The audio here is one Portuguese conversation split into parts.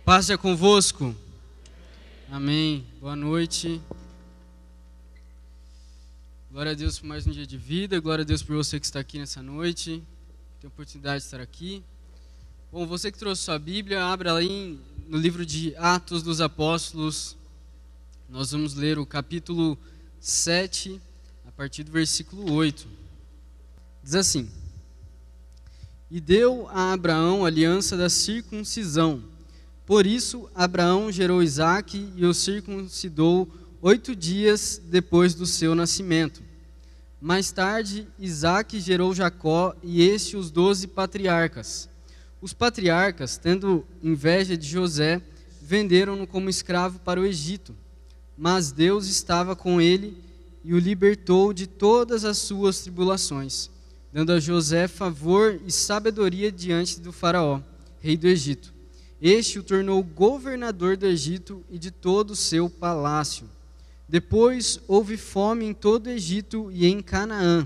Paz é convosco. Amém. Boa noite. Glória a Deus por mais um dia de vida. Glória a Deus por você que está aqui nessa noite. Tem a oportunidade de estar aqui. Bom, você que trouxe sua Bíblia, abra aí no livro de Atos dos Apóstolos. Nós vamos ler o capítulo 7, a partir do versículo 8. Diz assim: E deu a Abraão a aliança da circuncisão. Por isso, Abraão gerou Isaque e o circuncidou 8 dias depois do seu nascimento. Mais tarde, Isaque gerou Jacó e este os 12 patriarcas. Os patriarcas, tendo inveja de José, venderam-no como escravo para o Egito. Mas Deus estava com ele e o libertou de todas as suas tribulações, dando a José favor e sabedoria diante do faraó, rei do Egito. Este o tornou governador do Egito e de todo o seu palácio. Depois houve fome em todo o Egito e em Canaã,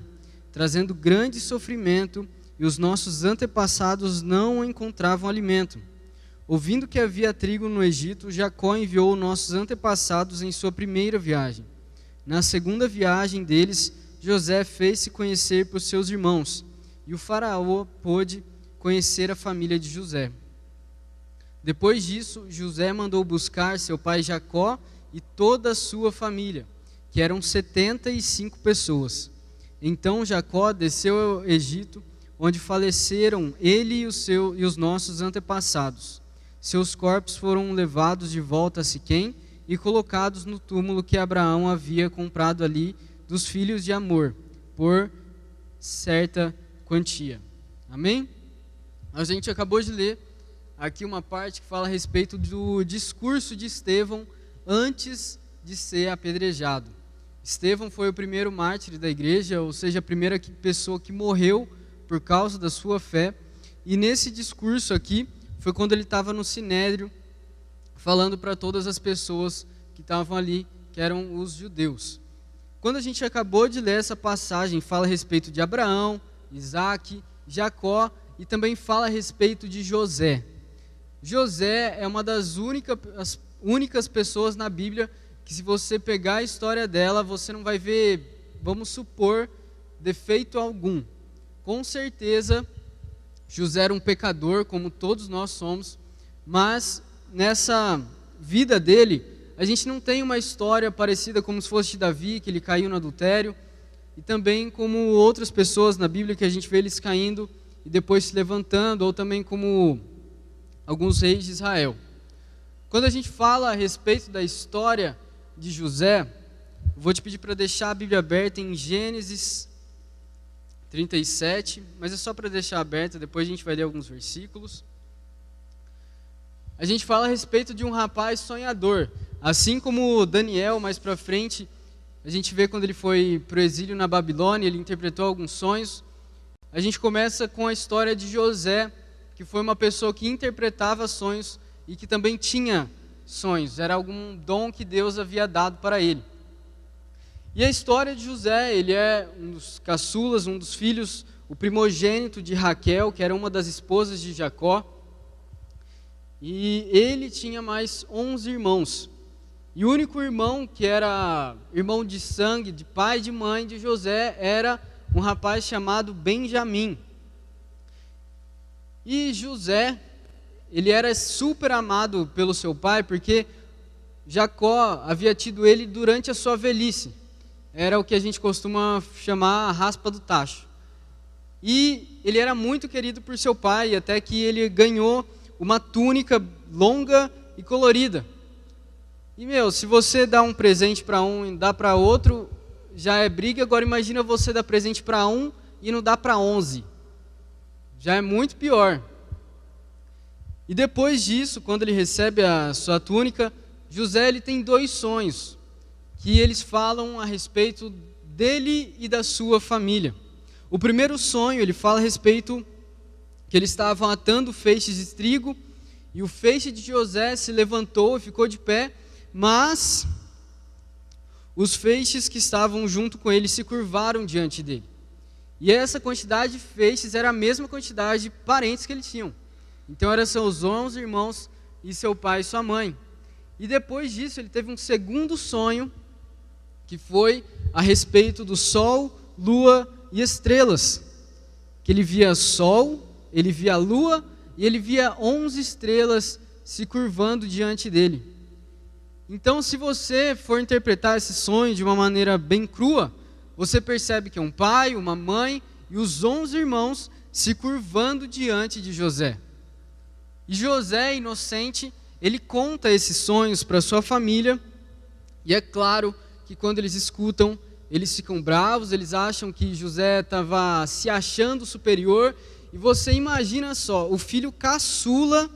trazendo grande sofrimento, e os nossos antepassados não encontravam alimento. Ouvindo que havia trigo no Egito, Jacó enviou nossos antepassados em sua primeira viagem. Na segunda viagem deles, José fez-se conhecer por seus irmãos, e o faraó pôde conhecer a família de José. Depois disso, José mandou buscar seu pai Jacó e toda a sua família, que eram 75 pessoas. Então Jacó desceu ao Egito, onde faleceram ele e os nossos antepassados. Seus corpos foram levados de volta a Siquém e colocados no túmulo que Abraão havia comprado ali dos filhos de Amor, por certa quantia. Amém? A gente acabou de ler aqui uma parte que fala a respeito do discurso de Estevão antes de ser apedrejado. Estevão foi o primeiro mártir da igreja, ou seja, a primeira pessoa que morreu por causa da sua fé. E nesse discurso aqui, foi quando ele estava no Sinédrio, falando para todas as pessoas que estavam ali, que eram os judeus. Quando a gente acabou de ler essa passagem, fala a respeito de Abraão, Isaque, Jacó, e também fala a respeito de José. José é uma das únicas pessoas na Bíblia que, se você pegar a história dela, você não vai ver, vamos supor, defeito algum. Com certeza, José era um pecador, como todos nós somos, mas nessa vida dele, a gente não tem uma história parecida como se fosse de Davi, que ele caiu no adultério, e também como outras pessoas na Bíblia que a gente vê eles caindo e depois se levantando, ou também como alguns reis de Israel. Quando a gente fala a respeito da história de José, vou te pedir para deixar a Bíblia aberta em Gênesis 37, mas é só para deixar aberta, depois a gente vai ler alguns versículos. A gente fala a respeito de um rapaz sonhador, assim como Daniel, mais para frente, a gente vê quando ele foi para o exílio na Babilônia, ele interpretou alguns sonhos. A gente começa com a história de José, que foi uma pessoa que interpretava sonhos e que também tinha sonhos, era algum dom que Deus havia dado para ele. E a história de José, ele é um dos caçulas, um dos filhos, o primogênito de Raquel, que era uma das esposas de Jacó, e ele tinha mais 11 irmãos. E o único irmão que era irmão de sangue, de pai e de mãe de José, era um rapaz chamado Benjamim. E José, ele era super amado pelo seu pai, porque Jacó havia tido ele durante a sua velhice. Era o que a gente costuma chamar a raspa do tacho. E ele era muito querido por seu pai, até que ele ganhou uma túnica longa e colorida. E se você dá um presente para um e dá para outro, já é briga. Agora imagina você dar presente para um e não dá para 11. Já é muito pior. E depois disso, quando ele recebe a sua túnica, José ele tem 2 sonhos, que eles falam a respeito dele e da sua família. O primeiro sonho, ele fala a respeito que eles estavam atando feixes de trigo, e o feixe de José se levantou e ficou de pé, mas os feixes que estavam junto com ele se curvaram diante dele. E essa quantidade de feixes era a mesma quantidade de parentes que eles tinham. Então eram os 11 irmãos e seu pai e sua mãe. E depois disso ele teve um segundo sonho, que foi a respeito do sol, lua e estrelas. Que ele via sol, ele via a lua e ele via 11 estrelas se curvando diante dele. Então, se você for interpretar esse sonho de uma maneira bem crua, você percebe que é um pai, uma mãe e os 11 irmãos se curvando diante de José. E José, inocente, ele conta esses sonhos para sua família, e é claro que quando eles escutam, eles ficam bravos, eles acham que José estava se achando superior, e você imagina só, o filho caçula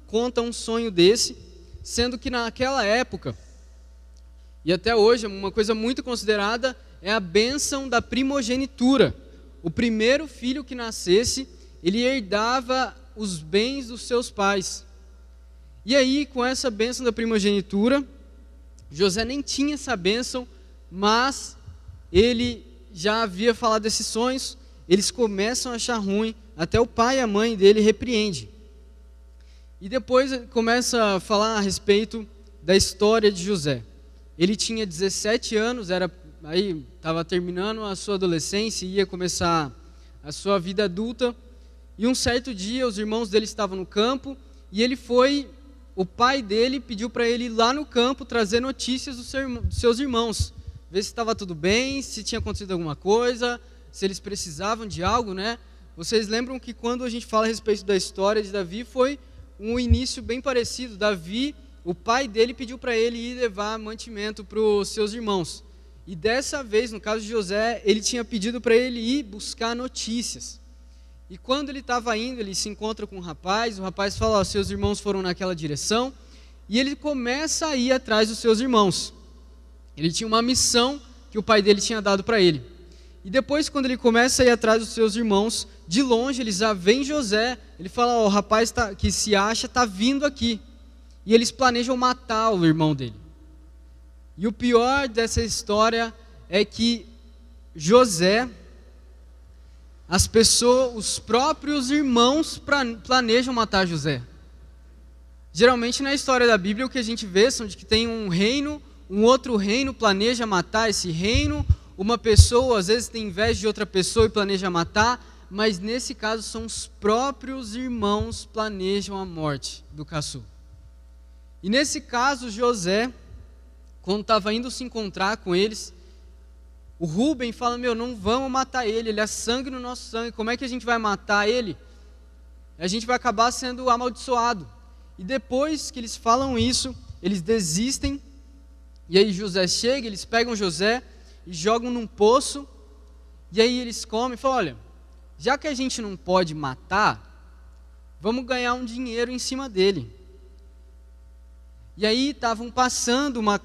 conta um sonho desse, sendo que naquela época, e até hoje, uma coisa muito considerada é a bênção da primogenitura. O primeiro filho que nascesse, ele herdava os bens dos seus pais. E aí, com essa bênção da primogenitura, José nem tinha essa bênção, mas ele já havia falado desses sonhos, eles começam a achar ruim, até o pai e a mãe dele repreendem. E depois ele começa a falar a respeito da história de José. Ele tinha 17 anos, estava terminando a sua adolescência e ia começar a sua vida adulta. E um certo dia os irmãos dele estavam no campo e o pai dele pediu para ele ir lá no campo trazer notícias dos seus irmãos. Ver se estava tudo bem, se tinha acontecido alguma coisa, se eles precisavam de algo, né? Vocês lembram que quando a gente fala a respeito da história de Davi, foi um início bem parecido. Davi, o pai dele pediu para ele ir levar mantimento para os seus irmãos. E dessa vez, no caso de José, ele tinha pedido para ele ir buscar notícias. E quando ele estava indo, ele se encontra com o rapaz fala, seus irmãos foram naquela direção, e ele começa a ir atrás dos seus irmãos. Ele tinha uma missão que o pai dele tinha dado para ele. E depois, quando ele começa a ir atrás dos seus irmãos, de longe eles já veem José, ele fala, o rapaz que se acha está vindo aqui. E eles planejam matar o irmão dele. E o pior dessa história é que José, os próprios irmãos planejam matar José. Geralmente na história da Bíblia o que a gente vê são de que tem um reino, um outro reino planeja matar esse reino, uma pessoa às vezes tem inveja de outra pessoa e planeja matar, mas nesse caso são os próprios irmãos que planejam a morte do caçula. E nesse caso José, quando estava indo se encontrar com eles, o Rúben fala, não vamos matar ele é sangue no nosso sangue, como é que a gente vai matar ele? A gente vai acabar sendo amaldiçoado. E depois que eles falam isso, eles desistem, e aí José chega, eles pegam José e jogam num poço, e aí eles comem e falam, olha, já que a gente não pode matar, vamos ganhar um dinheiro em cima dele. E aí estavam passando uma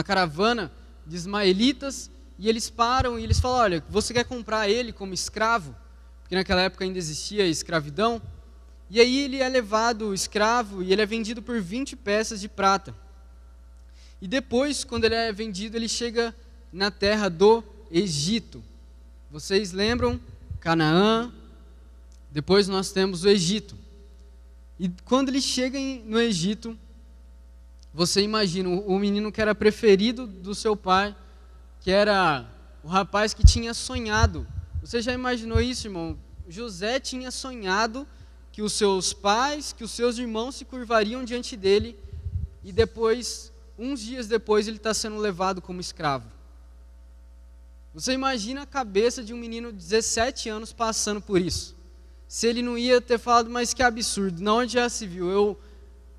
caravana de ismaelitas, e eles param e eles falam, olha, você quer comprar ele como escravo? Porque naquela época ainda existia escravidão. E aí ele é levado escravo e ele é vendido por 20 peças de prata. E depois, quando ele é vendido, ele chega na terra do Egito. Vocês lembram? Canaã, depois nós temos o Egito. E quando ele chega no Egito, você imagina, o menino que era preferido do seu pai, que era o rapaz que tinha sonhado. Você já imaginou isso, irmão? José tinha sonhado que os seus pais, que os seus irmãos se curvariam diante dele, e depois, uns dias depois, ele está sendo levado como escravo. Você imagina a cabeça de um menino de 17 anos passando por isso. Se ele não ia ter falado, mas que absurdo, não, onde já se viu,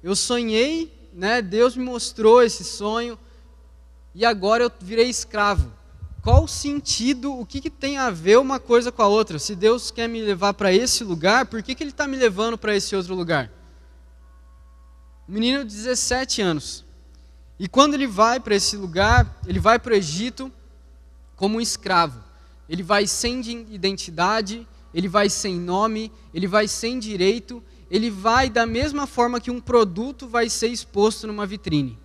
eu sonhei, né? Deus me mostrou esse sonho, e agora eu virei escravo. Qual o sentido, o que tem a ver uma coisa com a outra? Se Deus quer me levar para esse lugar, por que Ele está me levando para esse outro lugar? Um menino de 17 anos. E quando ele vai para esse lugar, ele vai para o Egito como um escravo. Ele vai sem identidade, ele vai sem nome, ele vai sem direito, ele vai da mesma forma que um produto vai ser exposto numa vitrine.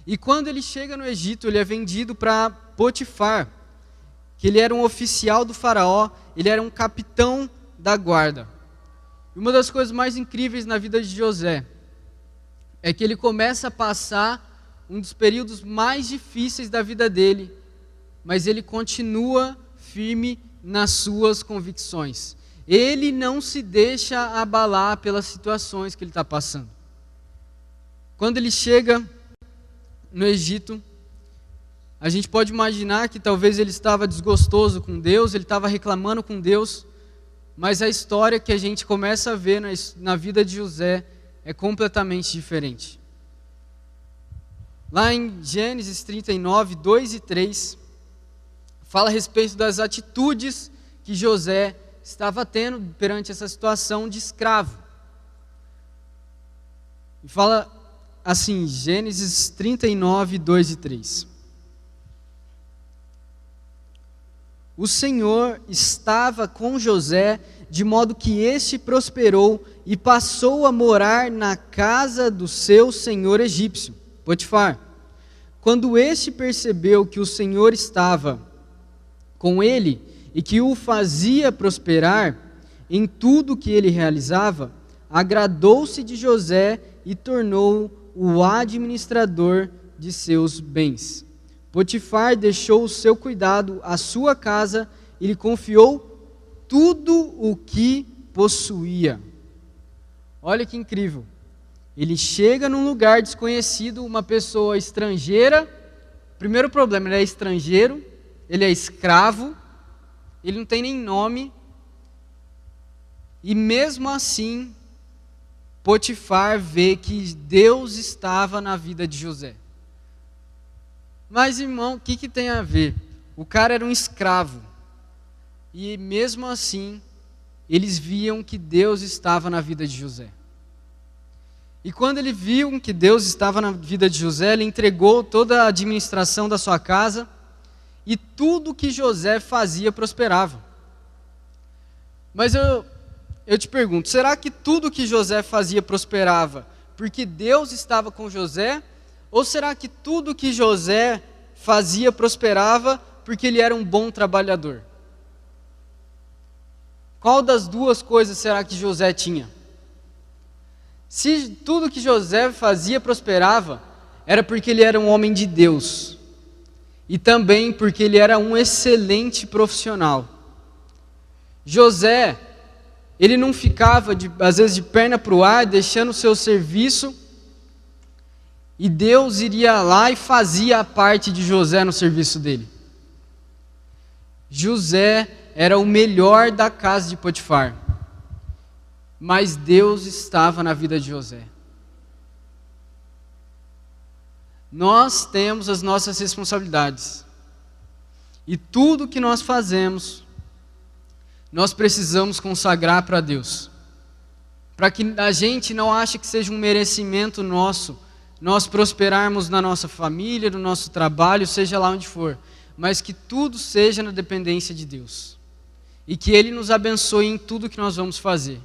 E quando ele chega no Egito, ele é vendido para Potifar, que ele era um oficial do faraó, ele era um capitão da guarda. E uma das coisas mais incríveis na vida de José é que ele começa a passar um dos períodos mais difíceis da vida dele, mas ele continua firme nas suas convicções. Ele não se deixa abalar pelas situações que ele está passando. Quando ele chega no Egito, a gente pode imaginar que talvez ele estava desgostoso com Deus, ele estava reclamando com Deus, mas a história que a gente começa a ver na vida de José é completamente diferente. Lá em Gênesis 39, 2 e 3, fala a respeito das atitudes que José estava tendo perante essa situação de escravo. E fala assim, Gênesis 39, 2 e 3. O Senhor estava com José, de modo que este prosperou e passou a morar na casa do seu senhor egípcio, Potifar. Quando este percebeu que o Senhor estava com ele e que o fazia prosperar em tudo que ele realizava, agradou-se de José e tornou o administrador de seus bens. Potifar deixou o seu cuidado à sua casa e lhe confiou tudo o que possuía. Olha que incrível. Ele chega num lugar desconhecido, uma pessoa estrangeira. Primeiro problema, ele é estrangeiro, ele é escravo, ele não tem nem nome. E mesmo assim, Potifar vê que Deus estava na vida de José. Mas, irmão, o que tem a ver? O cara era um escravo. E mesmo assim, eles viam que Deus estava na vida de José. E quando ele viu que Deus estava na vida de José, ele entregou toda a administração da sua casa e tudo que José fazia prosperava. Mas eu te pergunto, será que tudo que José fazia prosperava porque Deus estava com José? Ou será que tudo que José fazia prosperava porque ele era um bom trabalhador? Qual das duas coisas será que José tinha? Se tudo que José fazia prosperava, era porque ele era um homem de Deus. E também porque ele era um excelente profissional. José, ele não ficava, às vezes, de perna para o ar, deixando o seu serviço, e Deus iria lá e fazia a parte de José no serviço dele. José era o melhor da casa de Potifar, mas Deus estava na vida de José. Nós temos as nossas responsabilidades, e tudo que nós fazemos, nós precisamos consagrar para Deus, para que a gente não ache que seja um merecimento nosso, nós prosperarmos na nossa família, no nosso trabalho, seja lá onde for, mas que tudo seja na dependência de Deus, e que Ele nos abençoe em tudo que nós vamos fazer,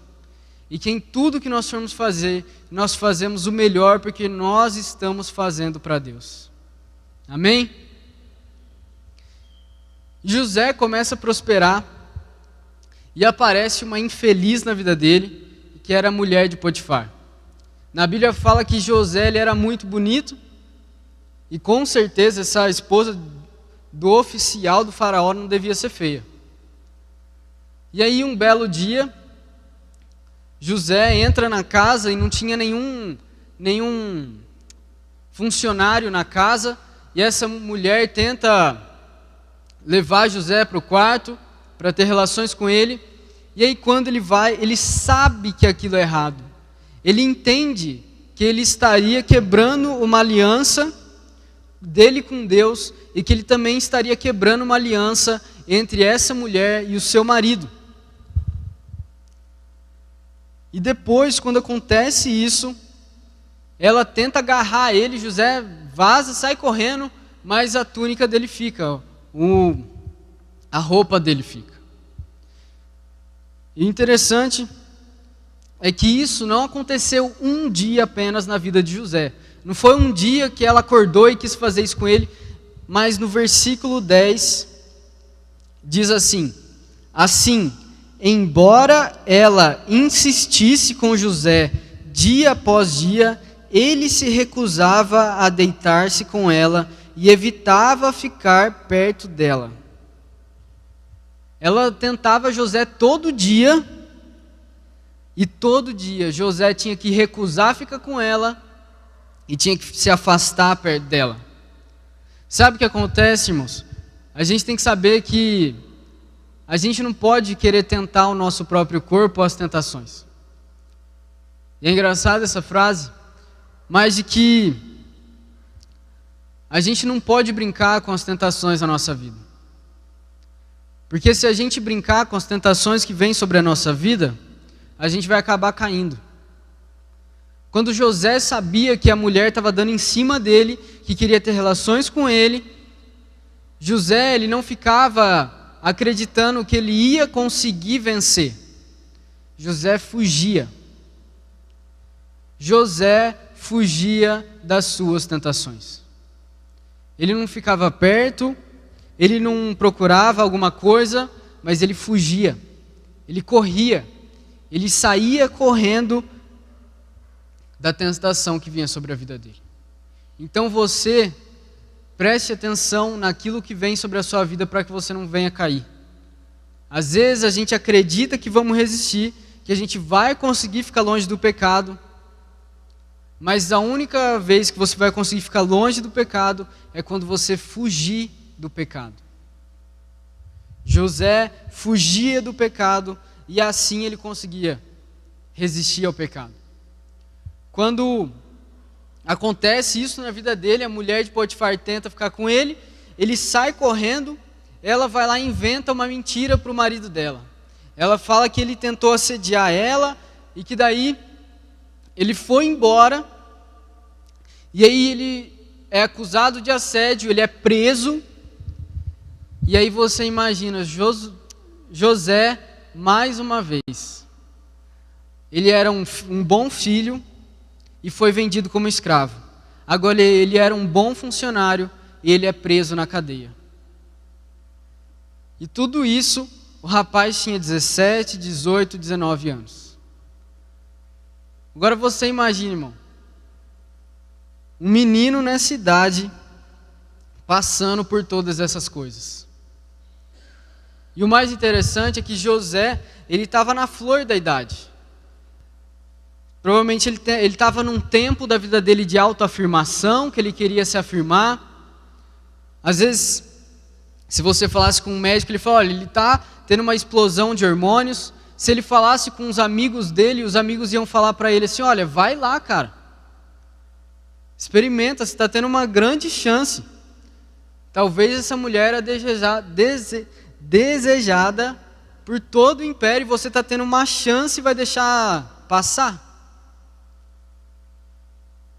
e que em tudo que nós formos fazer, nós fazemos o melhor, porque nós estamos fazendo para Deus. Amém? José começa a prosperar, e aparece uma infeliz na vida dele, que era a mulher de Potifar. Na Bíblia fala que José ele era muito bonito, e com certeza essa esposa do oficial do faraó não devia ser feia. E aí um belo dia, José entra na casa e não tinha nenhum funcionário na casa, e essa mulher tenta levar José para o quarto, para ter relações com ele, e aí quando ele vai, ele sabe que aquilo é errado. Ele entende que ele estaria quebrando uma aliança dele com Deus, e que ele também estaria quebrando uma aliança entre essa mulher e o seu marido. E depois, quando acontece isso, ela tenta agarrar ele, José vaza, sai correndo, mas a túnica dele fica, a roupa dele fica. E interessante é que isso não aconteceu um dia apenas na vida de José. Não foi um dia que ela acordou e quis fazer isso com ele, mas no versículo 10 diz assim: assim, embora ela insistisse com José dia após dia, ele se recusava a deitar-se com ela e evitava ficar perto dela. Ela tentava José todo dia, e todo dia José tinha que recusar ficar com ela e tinha que se afastar perto dela. Sabe o que acontece, irmãos? A gente tem que saber que a gente não pode querer tentar o nosso próprio corpo às tentações. E é engraçada essa frase, mas de que a gente não pode brincar com as tentações da nossa vida. Porque se a gente brincar com as tentações que vêm sobre a nossa vida, a gente vai acabar caindo. Quando José sabia que a mulher estava dando em cima dele, que queria ter relações com ele, José, ele não ficava acreditando que ele ia conseguir vencer. José fugia. José fugia das suas tentações. Ele não ficava perto, ele não procurava alguma coisa, mas ele fugia. Ele corria. Ele saía correndo da tentação que vinha sobre a vida dele. Então você, preste atenção naquilo que vem sobre a sua vida para que você não venha cair. Às vezes a gente acredita que vamos resistir, que a gente vai conseguir ficar longe do pecado, mas a única vez que você vai conseguir ficar longe do pecado é quando você fugir do pecado. José fugia do pecado e assim ele conseguia resistir ao pecado. Quando acontece isso na vida dele, a mulher de Potifar tenta ficar com ele, ele sai correndo, ela vai lá e inventa uma mentira para o marido dela. Ela fala que ele tentou assediar ela e que daí ele foi embora, e aí ele é acusado de assédio, ele é preso, e aí você imagina, José, mais uma vez, ele era um bom filho e foi vendido como escravo. Agora ele era um bom funcionário e ele é preso na cadeia. E tudo isso, o rapaz tinha 17, 18, 19 anos. Agora você imagina, irmão, um menino nessa idade passando por todas essas coisas. E o mais interessante é que José, ele estava na flor da idade. Provavelmente ele estava num tempo da vida dele de autoafirmação, que ele queria se afirmar. Às vezes, se você falasse com um médico, ele fala, olha, ele está tendo uma explosão de hormônios. Se ele falasse com os amigos dele, os amigos iam falar para ele assim, olha, vai lá, cara. Experimenta, você está tendo uma grande chance. Talvez essa mulher era desejada por todo o império e você está tendo uma chance e vai deixar passar.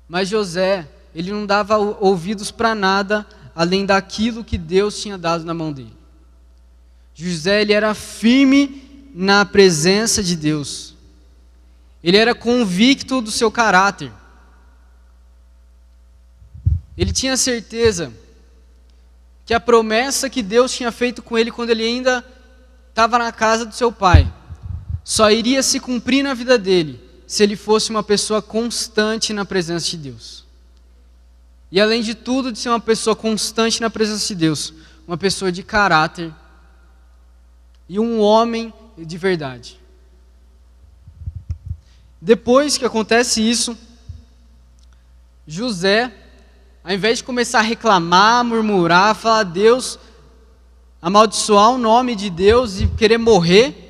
Mas José, ele não dava ouvidos para nada além daquilo que Deus tinha dado na mão dele. José, ele era firme na presença de Deus. Ele era convicto do seu caráter. Ele tinha certeza que a promessa que Deus tinha feito com ele quando ele ainda estava na casa do seu pai, só iria se cumprir na vida dele, se ele fosse uma pessoa constante na presença de Deus. E além de tudo, de ser uma pessoa constante na presença de Deus, uma pessoa de caráter e um homem de verdade. Depois que acontece isso, José, ao invés de começar a reclamar, murmurar, falar a Deus, amaldiçoar o nome de Deus e querer morrer,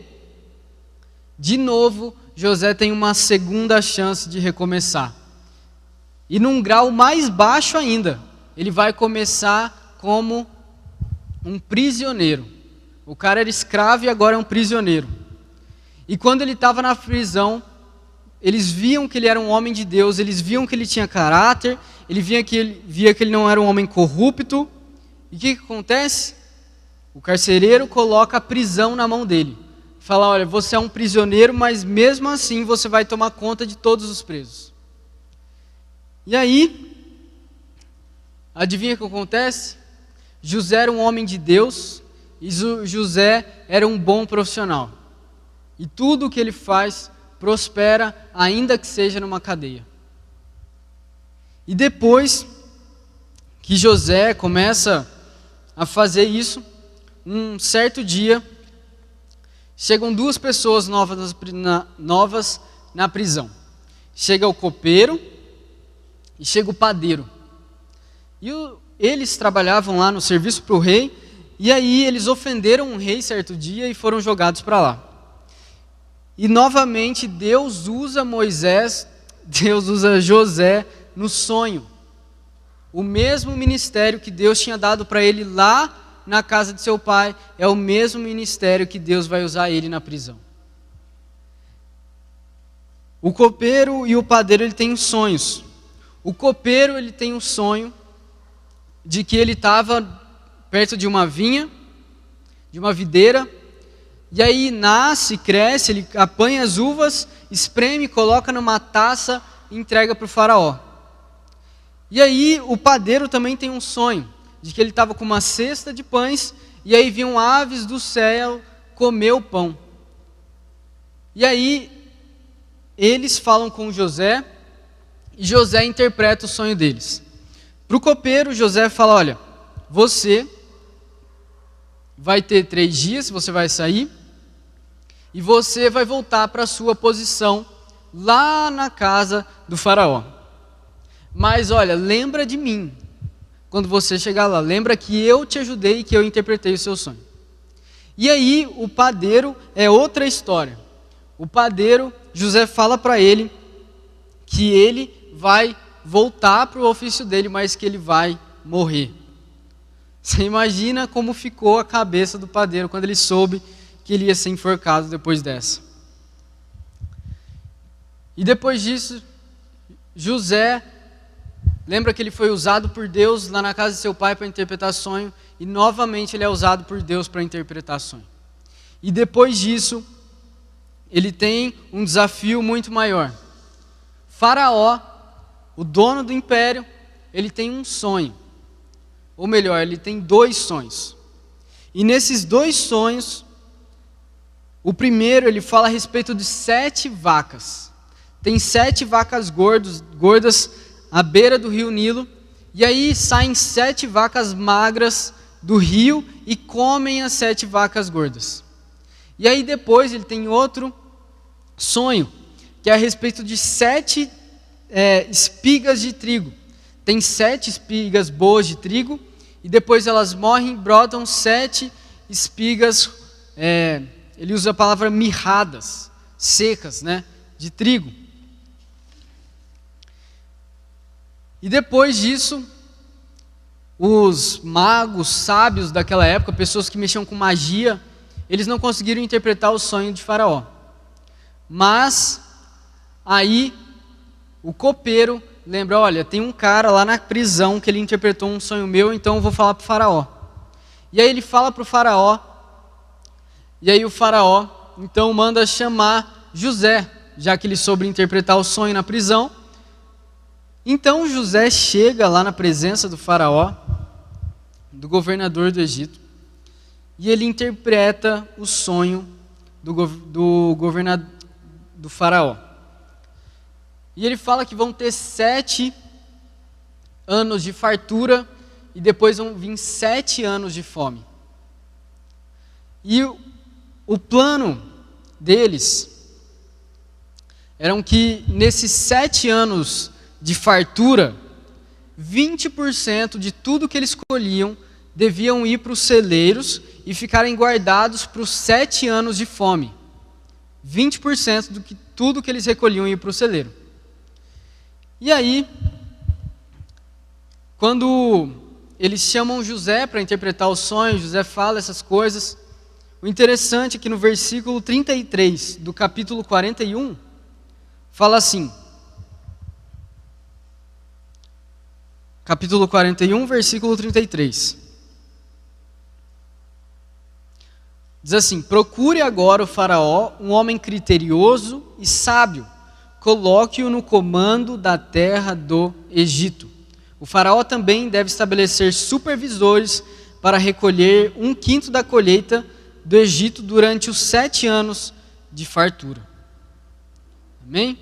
de novo, José tem uma segunda chance de recomeçar. E num grau mais baixo ainda, ele vai começar como um prisioneiro. O cara era escravo e agora é um prisioneiro. E quando ele estava na prisão, eles viam que ele era um homem de Deus, eles viam que ele tinha caráter, ele via que ele não era um homem corrupto. E o que acontece? O carcereiro coloca a prisão na mão dele. Fala, olha, você é um prisioneiro, mas mesmo assim você vai tomar conta de todos os presos. E aí, adivinha o que acontece? José era um homem de Deus e José era um bom profissional. E tudo o que ele faz prospera, ainda que seja numa cadeia. E depois que José começa a fazer isso, um certo dia, chegam duas pessoas novas na prisão. Chega o copeiro e chega o padeiro. E eles trabalhavam lá no serviço para o rei, e aí eles ofenderam o rei certo dia e foram jogados para lá. E novamente Deus usa José no sonho. O mesmo ministério que Deus tinha dado para ele lá na casa de seu pai, é o mesmo ministério que Deus vai usar ele na prisão. O copeiro e o padeiro, ele têm sonhos. O copeiro, ele tem um sonho de que ele estava perto de uma vinha, de uma videira, e aí nasce, cresce, ele apanha as uvas, espreme, coloca numa taça e entrega para o faraó. E aí o padeiro também tem um sonho, de que ele estava com uma cesta de pães, e aí vinham aves do céu comer o pão. E aí eles falam com José, e José interpreta o sonho deles. Para o copeiro, José fala: olha, você vai ter 3 dias, você vai sair, e você vai voltar para a sua posição lá na casa do faraó. Mas olha, lembra de mim, quando você chegar lá, lembra que eu te ajudei e que eu interpretei o seu sonho. E aí o padeiro é outra história. O padeiro, José fala para ele que ele vai voltar para o ofício dele, mas que ele vai morrer. Você imagina como ficou a cabeça do padeiro quando ele soube que ele ia ser enforcado depois dessa. E depois disso, José lembra que ele foi usado por Deus lá na casa de seu pai para interpretar sonho, e novamente ele é usado por Deus para interpretar sonho. E depois disso, ele tem um desafio muito maior. Faraó, o dono do império, ele tem um sonho. Ou melhor, ele tem 2 sonhos. E nesses 2 sonhos, o primeiro ele fala a respeito de 7 vacas. Tem 7 vacas gordas à beira do rio Nilo, e aí saem 7 vacas magras do rio e comem as 7 vacas gordas. E aí depois ele tem outro sonho, que é a respeito de 7 espigas de trigo. Tem 7 espigas boas de trigo, e depois elas morrem, brotam 7 espigas, ele usa a palavra mirradas, secas, de trigo. E depois disso, os magos, sábios daquela época, pessoas que mexiam com magia, eles não conseguiram interpretar o sonho de Faraó. Mas aí o copeiro lembra: olha, tem um cara lá na prisão que ele interpretou um sonho meu, então eu vou falar para o faraó. E aí ele fala para o faraó, e aí o faraó então manda chamar José, já que ele soube interpretar o sonho na prisão. Então José chega lá na presença do faraó, do governador do Egito, e ele interpreta o sonho do faraó. E ele fala que vão ter 7 anos de fartura e depois vão vir 7 anos de fome. E o plano deles era que nesses 7 anos de fartura, 20% de tudo que eles colhiam deviam ir para os celeiros e ficarem guardados para os 7 anos de fome. 20% de tudo que eles recolhiam ia para o celeiro. E aí, quando eles chamam José para interpretar o sonho, José fala essas coisas. O interessante é que no versículo 33 do capítulo 41, fala assim. Capítulo 41, versículo 33. Diz assim: procure agora o faraó, um homem criterioso e sábio, coloque-o no comando da terra do Egito. O faraó também deve estabelecer supervisores para recolher 1/5 da colheita do Egito durante os 7 anos de fartura. Amém?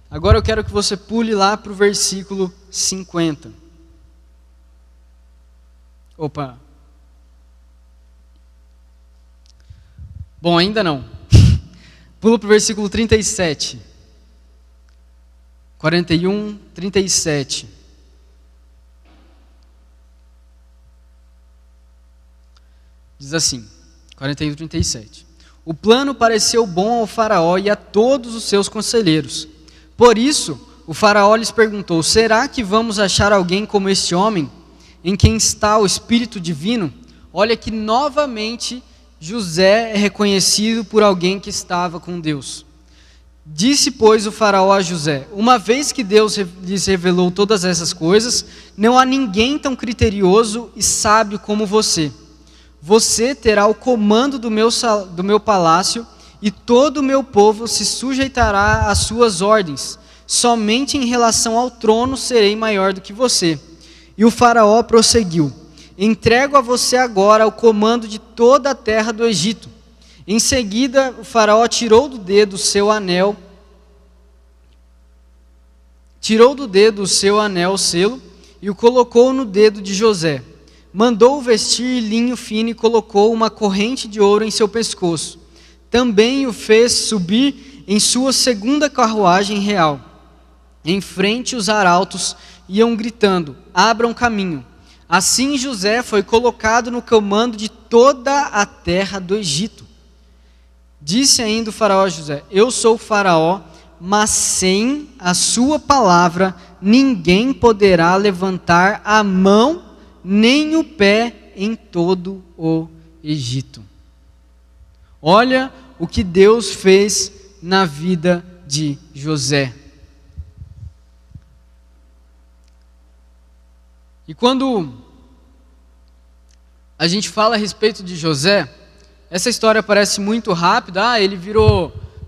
Agora eu quero que você pule lá para o versículo 50. Opa. Bom, ainda não. Pula para o versículo 37. 41, 37. Diz assim, 41, 37. O plano pareceu bom ao faraó e a todos os seus conselheiros. Por isso, o faraó lhes perguntou: será que vamos achar alguém como este homem, em quem está o Espírito Divino? Olha que novamente José é reconhecido por alguém que estava com Deus. Disse, pois, o faraó a José: uma vez que Deus lhes revelou todas essas coisas, não há ninguém tão criterioso e sábio como você. Você terá o comando do meu palácio e todo o meu povo se sujeitará às suas ordens. Somente em relação ao trono serei maior do que você. E o faraó prosseguiu: entrego a você agora o comando de toda a terra do Egito. Em seguida, o faraó tirou do dedo o seu anel o selo, e o colocou no dedo de José. Mandou-o vestir linho fino e colocou uma corrente de ouro em seu pescoço. Também o fez subir em sua segunda carruagem real. Em frente os arautos iam gritando: abram caminho. Assim José foi colocado no comando de toda a terra do Egito. Disse ainda o faraó a José: eu sou o faraó, mas sem a sua palavra ninguém poderá levantar a mão nem o pé em todo o Egito. Olha o que Deus fez na vida de José. E quando a gente fala a respeito de José, essa história parece muito rápida. Ele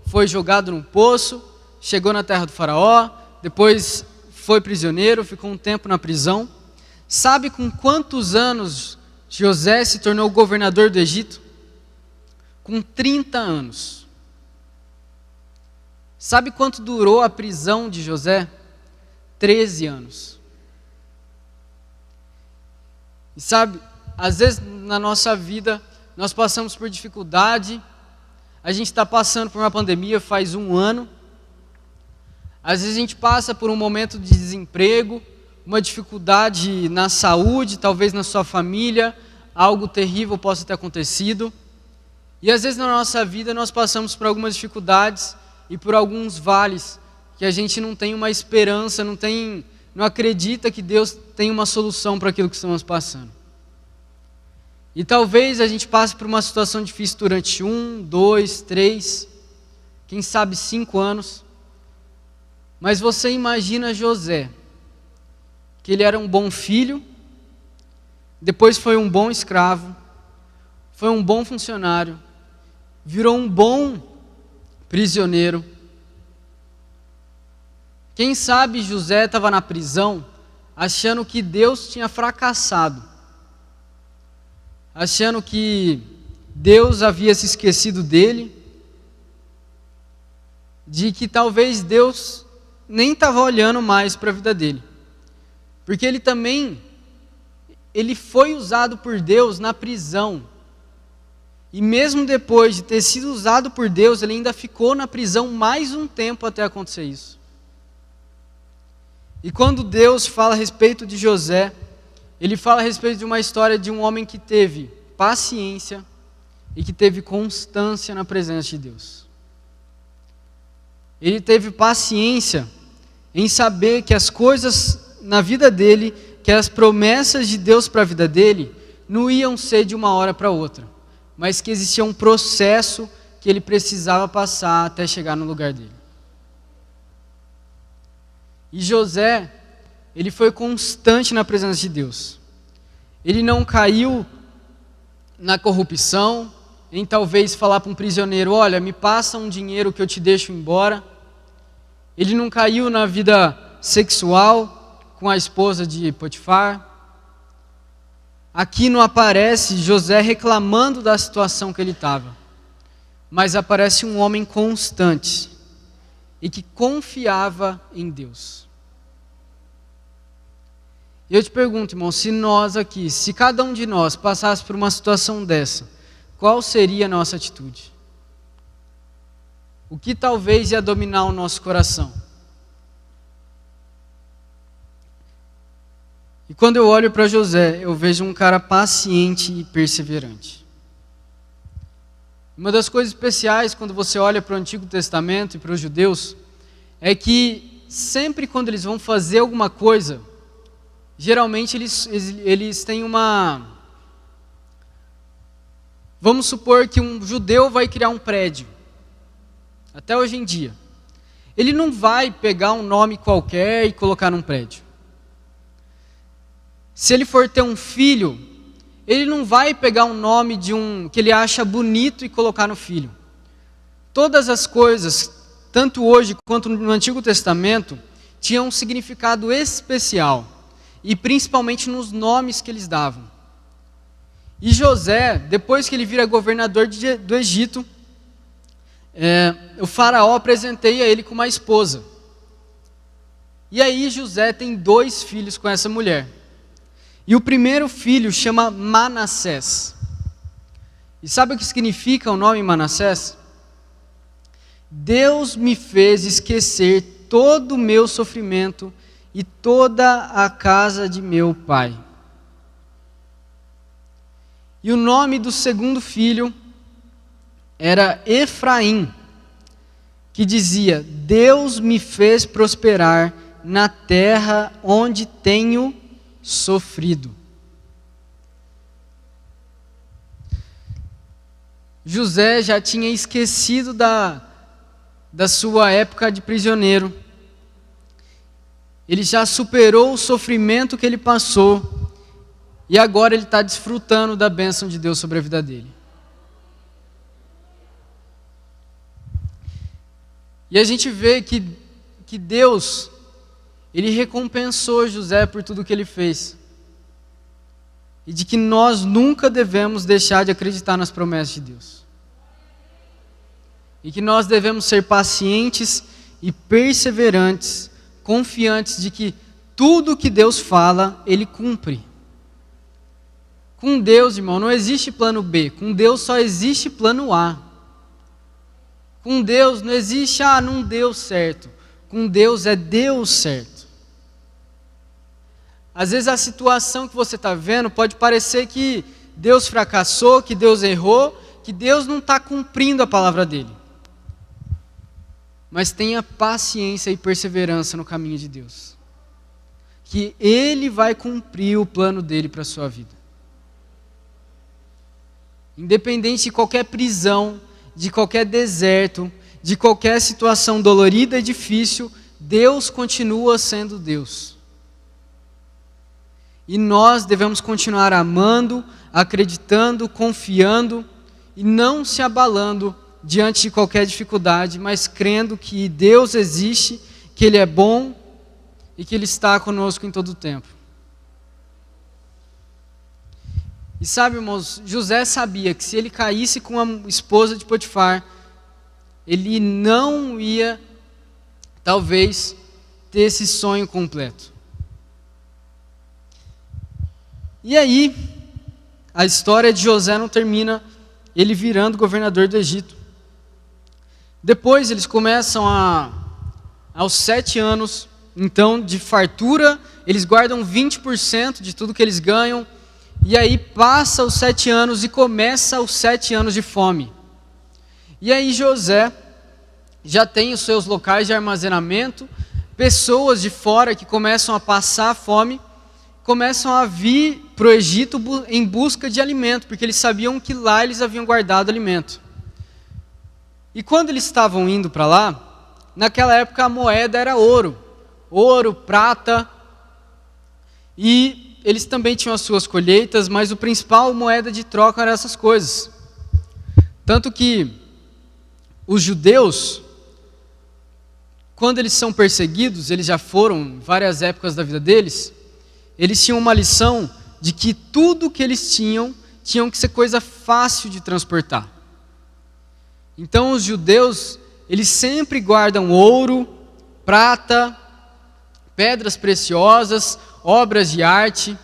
foi jogado num poço, chegou na terra do faraó, depois foi prisioneiro, ficou um tempo na prisão. Sabe com quantos anos José se tornou governador do Egito? Com 30 anos. Sabe quanto durou a prisão de José? 13 anos. E sabe, às vezes na nossa vida nós passamos por dificuldade, a gente está passando por uma pandemia faz 1 ano, às vezes a gente passa por um momento de desemprego, uma dificuldade na saúde, talvez na sua família, algo terrível possa ter acontecido. E às vezes na nossa vida nós passamos por algumas dificuldades e por alguns vales que a gente não tem uma esperança, não acredita que Deus tem uma solução para aquilo que estamos passando. E talvez a gente passe por uma situação difícil durante 1, 2, 3, quem sabe 5 anos. Mas você imagina José, que ele era um bom filho, depois foi um bom escravo, foi um bom funcionário, virou um bom prisioneiro. Quem sabe José estava na prisão achando que Deus tinha fracassado, achando que Deus havia se esquecido dele, de que talvez Deus nem estava olhando mais para a vida dele. Porque ele foi usado por Deus na prisão. E mesmo depois de ter sido usado por Deus, ele ainda ficou na prisão mais um tempo até acontecer isso. E quando Deus fala a respeito de José, ele fala a respeito de uma história de um homem que teve paciência e que teve constância na presença de Deus. Ele teve paciência em saber que as coisas na vida dele, que as promessas de Deus para a vida dele, não iam ser de uma hora para outra, mas que existia um processo que ele precisava passar até chegar no lugar dele. E José, ele foi constante na presença de Deus. Ele não caiu na corrupção, em talvez falar para um prisioneiro: olha, me passa um dinheiro que eu te deixo embora. Ele não caiu na vida sexual com a esposa de Potifar. Aqui não aparece José reclamando da situação que ele estava. mas aparece um homem constante e que confiava em Deus. E eu te pergunto, irmão, se cada um de nós passasse por uma situação dessa, qual seria a nossa atitude? O que talvez ia dominar o nosso coração? E quando eu olho para José, eu vejo um cara paciente e perseverante. Uma das coisas especiais quando você olha para o Antigo Testamento e para os judeus, é que sempre quando eles vão fazer alguma coisa, geralmente eles têm uma... Vamos supor que um judeu vai criar um prédio, até hoje em dia. Ele não vai pegar um nome qualquer e colocar num prédio. Se ele for ter um filho, ele não vai pegar um nome que ele acha bonito e colocar no filho. Todas as coisas, tanto hoje quanto no Antigo Testamento, tinham um significado especial, e principalmente nos nomes que eles davam. E José, depois que ele vira governador do Egito, o faraó apresenteia ele com uma esposa. E aí José tem 2 filhos com essa mulher. E o primeiro filho chama Manassés. E sabe o que significa o nome Manassés? Deus me fez esquecer todo o meu sofrimento e toda a casa de meu pai. E o nome do segundo filho era Efraim, que dizia: Deus me fez prosperar na terra onde tenho sofrido. José já tinha esquecido da sua época de prisioneiro. Ele já superou o sofrimento que ele passou. E agora ele está desfrutando da bênção de Deus sobre a vida dele. E a gente vê que Deus, ele recompensou José por tudo que ele fez. E de que nós nunca devemos deixar de acreditar nas promessas de Deus. E que nós devemos ser pacientes e perseverantes, confiantes de que tudo que Deus fala, Ele cumpre. Com Deus, irmão, não existe plano B. Com Deus só existe plano A. Com Deus não existe, não deu certo. Com Deus deu certo. Às vezes a situação que você está vendo pode parecer que Deus fracassou, que Deus errou, que Deus não está cumprindo a palavra dele. Mas tenha paciência e perseverança no caminho de Deus. Que Ele vai cumprir o plano dele para a sua vida. Independente de qualquer prisão, de qualquer deserto, de qualquer situação dolorida e difícil, Deus continua sendo Deus. E nós devemos continuar amando, acreditando, confiando e não se abalando diante de qualquer dificuldade, mas crendo que Deus existe, que Ele é bom e que Ele está conosco em todo o tempo. E sabe, irmãos, José sabia que se ele caísse com a esposa de Potifar, ele não ia, talvez, ter esse sonho completo. E aí, a história de José não termina ele virando governador do Egito. Depois eles começam aos 7 anos, então, de fartura, eles guardam 20% de tudo que eles ganham. E aí passa os 7 anos e começa os 7 anos de fome. E aí José já tem os seus locais de armazenamento, pessoas de fora que começam a passar fome, começam a vir para o Egito em busca de alimento, porque eles sabiam que lá eles haviam guardado alimento. E quando eles estavam indo para lá, naquela época a moeda era ouro, prata, e eles também tinham as suas colheitas, mas o principal moeda de troca eram essas coisas. Tanto que os judeus, quando eles são perseguidos, eles já foram em várias épocas da vida deles, eles tinham uma lição de que tudo que eles tinham que ser coisa fácil de transportar. Então os judeus, eles sempre guardam ouro, prata, pedras preciosas, obras de arte,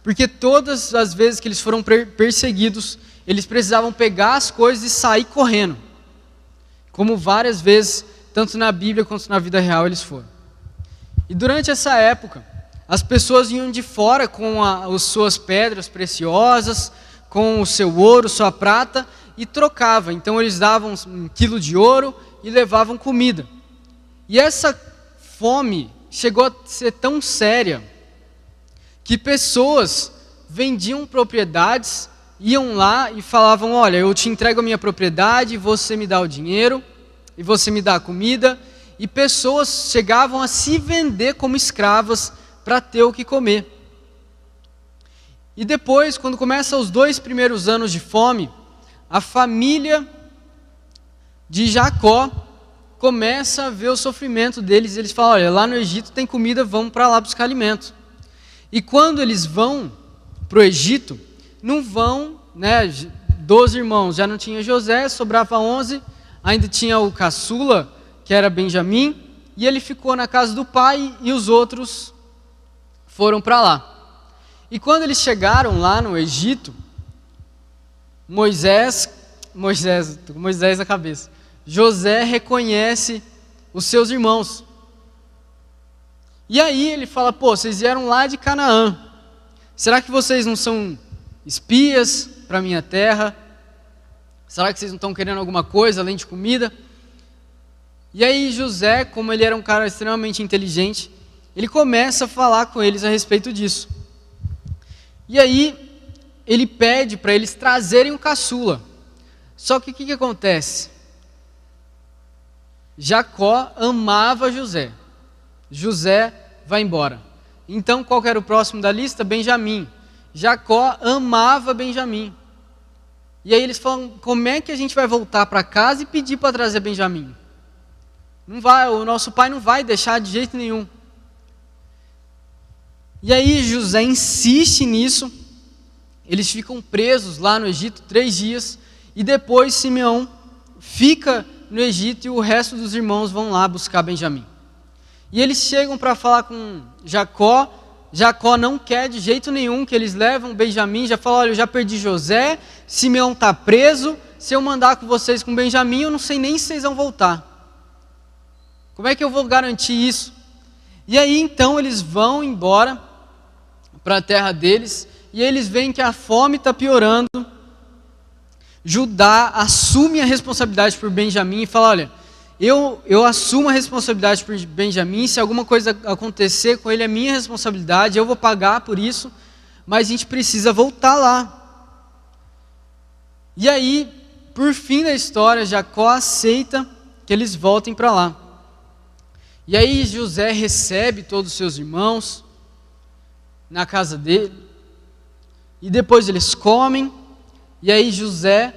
porque todas as vezes que eles foram perseguidos, eles precisavam pegar as coisas e sair correndo, como várias vezes, tanto na Bíblia quanto na vida real eles foram. E durante essa época, as pessoas iam de fora com as suas pedras preciosas, com o seu ouro, sua prata, e trocavam. Então eles davam 1 quilo de ouro e levavam comida. E essa fome chegou a ser tão séria que pessoas vendiam propriedades, iam lá e falavam: olha, eu te entrego a minha propriedade, você me dá o dinheiro e você me dá a comida. E pessoas chegavam a se vender como escravas para ter o que comer. E depois, quando começam os 2 primeiros anos de fome, a família de Jacó começa a ver o sofrimento deles. Eles falam: olha, lá no Egito tem comida, vamos para lá buscar alimento. E quando eles vão para o Egito, não vão, 12 irmãos, já não tinha José, sobrava 11, ainda tinha o caçula, que era Benjamim, e ele ficou na casa do pai e os outros foram para lá. E quando eles chegaram lá no Egito, Moisés na cabeça, José reconhece os seus irmãos. E aí ele fala: pô, vocês vieram lá de Canaã, será que vocês não são espias para a minha terra? Será que vocês não estão querendo alguma coisa além de comida? E aí José, como ele era um cara extremamente inteligente, ele começa a falar com eles a respeito disso. E aí ele pede para eles trazerem um caçula. Só que o que acontece? Jacó amava José. José vai embora. Então qual que era o próximo da lista? Benjamim. Jacó amava Benjamim. E aí eles falam: como é que a gente vai voltar para casa e pedir para trazer Benjamim? Não vai, o nosso pai não vai deixar de jeito nenhum. E aí José insiste nisso. Eles ficam presos lá no Egito 3 dias. E depois Simeão fica no Egito e o resto dos irmãos vão lá buscar Benjamim. E eles chegam para falar com Jacó. Jacó não quer de jeito nenhum que eles levam Benjamim. Já fala: olha, eu já perdi José, Simeão está preso. Se eu mandar com vocês com Benjamim, eu não sei nem se vocês vão voltar. Como é que eu vou garantir isso? E aí então eles vão embora para a terra deles. E eles veem que a fome está piorando. Judá assume a responsabilidade por Benjamim e fala: olha, eu assumo a responsabilidade por Benjamim, se alguma coisa acontecer com ele é minha responsabilidade, eu vou pagar por isso, mas a gente precisa voltar lá. E aí, por fim da história, Jacó aceita que eles voltem para lá. E aí José recebe todos os seus irmãos na casa dele, e depois eles comem. E aí José,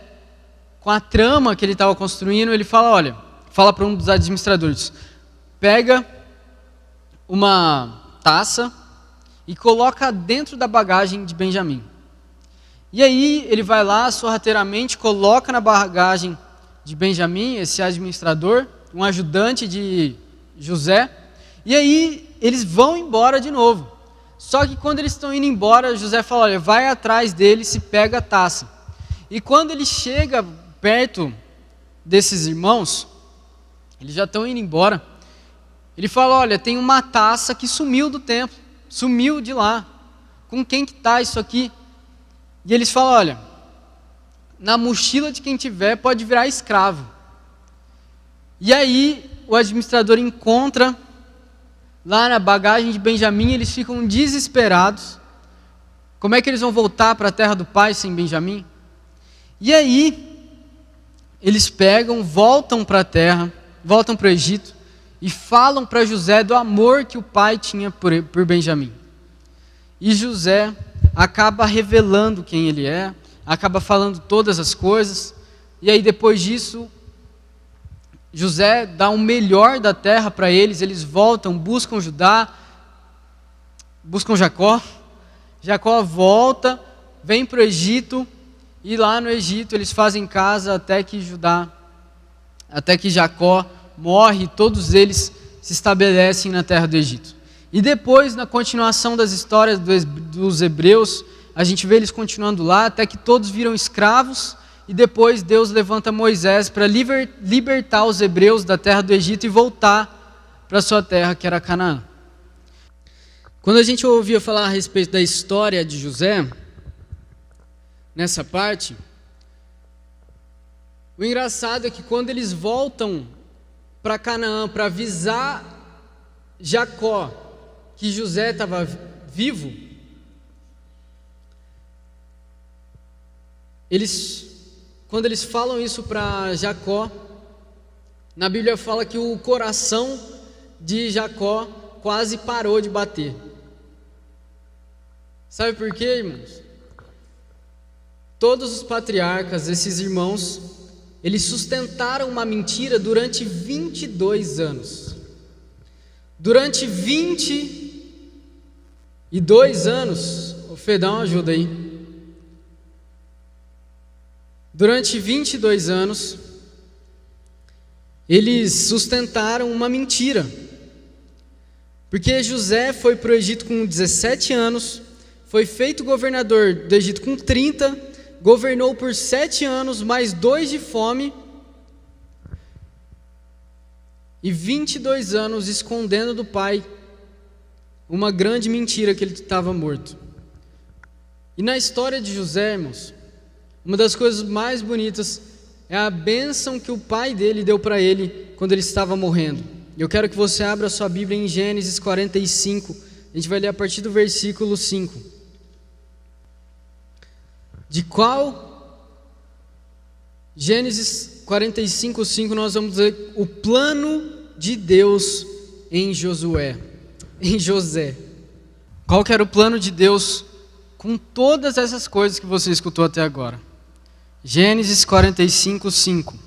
com a trama que ele estava construindo, ele fala: olha, fala para um dos administradores: pega uma taça e coloca dentro da bagagem de Benjamim. E aí ele vai lá sorrateiramente, coloca na bagagem de Benjamim, esse administrador, um ajudante de José, e aí eles vão embora de novo. Só que quando eles estão indo embora, José fala: olha, vai atrás deles e pega a taça. E quando ele chega perto desses irmãos, eles já estão indo embora, ele fala: olha, tem uma taça que sumiu do templo, sumiu de lá, com quem que está isso aqui? E eles falam: olha, na mochila de quem tiver pode virar escravo. E aí o administrador encontra lá na bagagem de Benjamim, eles ficam desesperados. Como é que eles vão voltar para a terra do pai sem Benjamim? E aí eles pegam, voltam para a terra, voltam para o Egito e falam para José do amor que o pai tinha por Benjamim. E José acaba revelando quem ele é, acaba falando todas as coisas. E aí depois disso, José dá o melhor da terra para eles. Eles voltam, buscam Jacó. Jacó volta, vem para o Egito, e lá no Egito eles fazem casa até que Judá até que Jacó morre e todos eles se estabelecem na terra do Egito. E depois, na continuação das histórias dos hebreus, a gente vê eles continuando lá, até que todos viram escravos, e depois Deus levanta Moisés para libertar os hebreus da terra do Egito e voltar para a sua terra, que era Canaã. Quando a gente ouvia falar a respeito da história de José, nessa parte, o engraçado é que quando eles voltam para Canaã para avisar Jacó que José estava vivo, quando eles falam isso para Jacó, na Bíblia fala que o coração de Jacó quase parou de bater. Sabe por quê, irmãos? Todos os patriarcas, esses irmãos, eles sustentaram uma mentira durante 22 anos. Durante 22 anos, o Fê, dá uma ajuda aí. Durante 22 anos, eles sustentaram uma mentira. Porque José foi para o Egito com 17 anos, foi feito governador do Egito com 30, governou por 7 anos, mais 2 de fome, e 22 anos escondendo do pai uma grande mentira que ele estava morto. E na história de José, irmãos, uma das coisas mais bonitas é a bênção que o pai dele deu para ele quando ele estava morrendo. Eu quero que você abra a sua Bíblia em Gênesis 45, a gente vai ler a partir do versículo 5. De qual? Gênesis 45, 5, nós vamos ver o plano de Deus em José. Qual que era o plano de Deus com todas essas coisas que você escutou até agora? Gênesis 45, 5.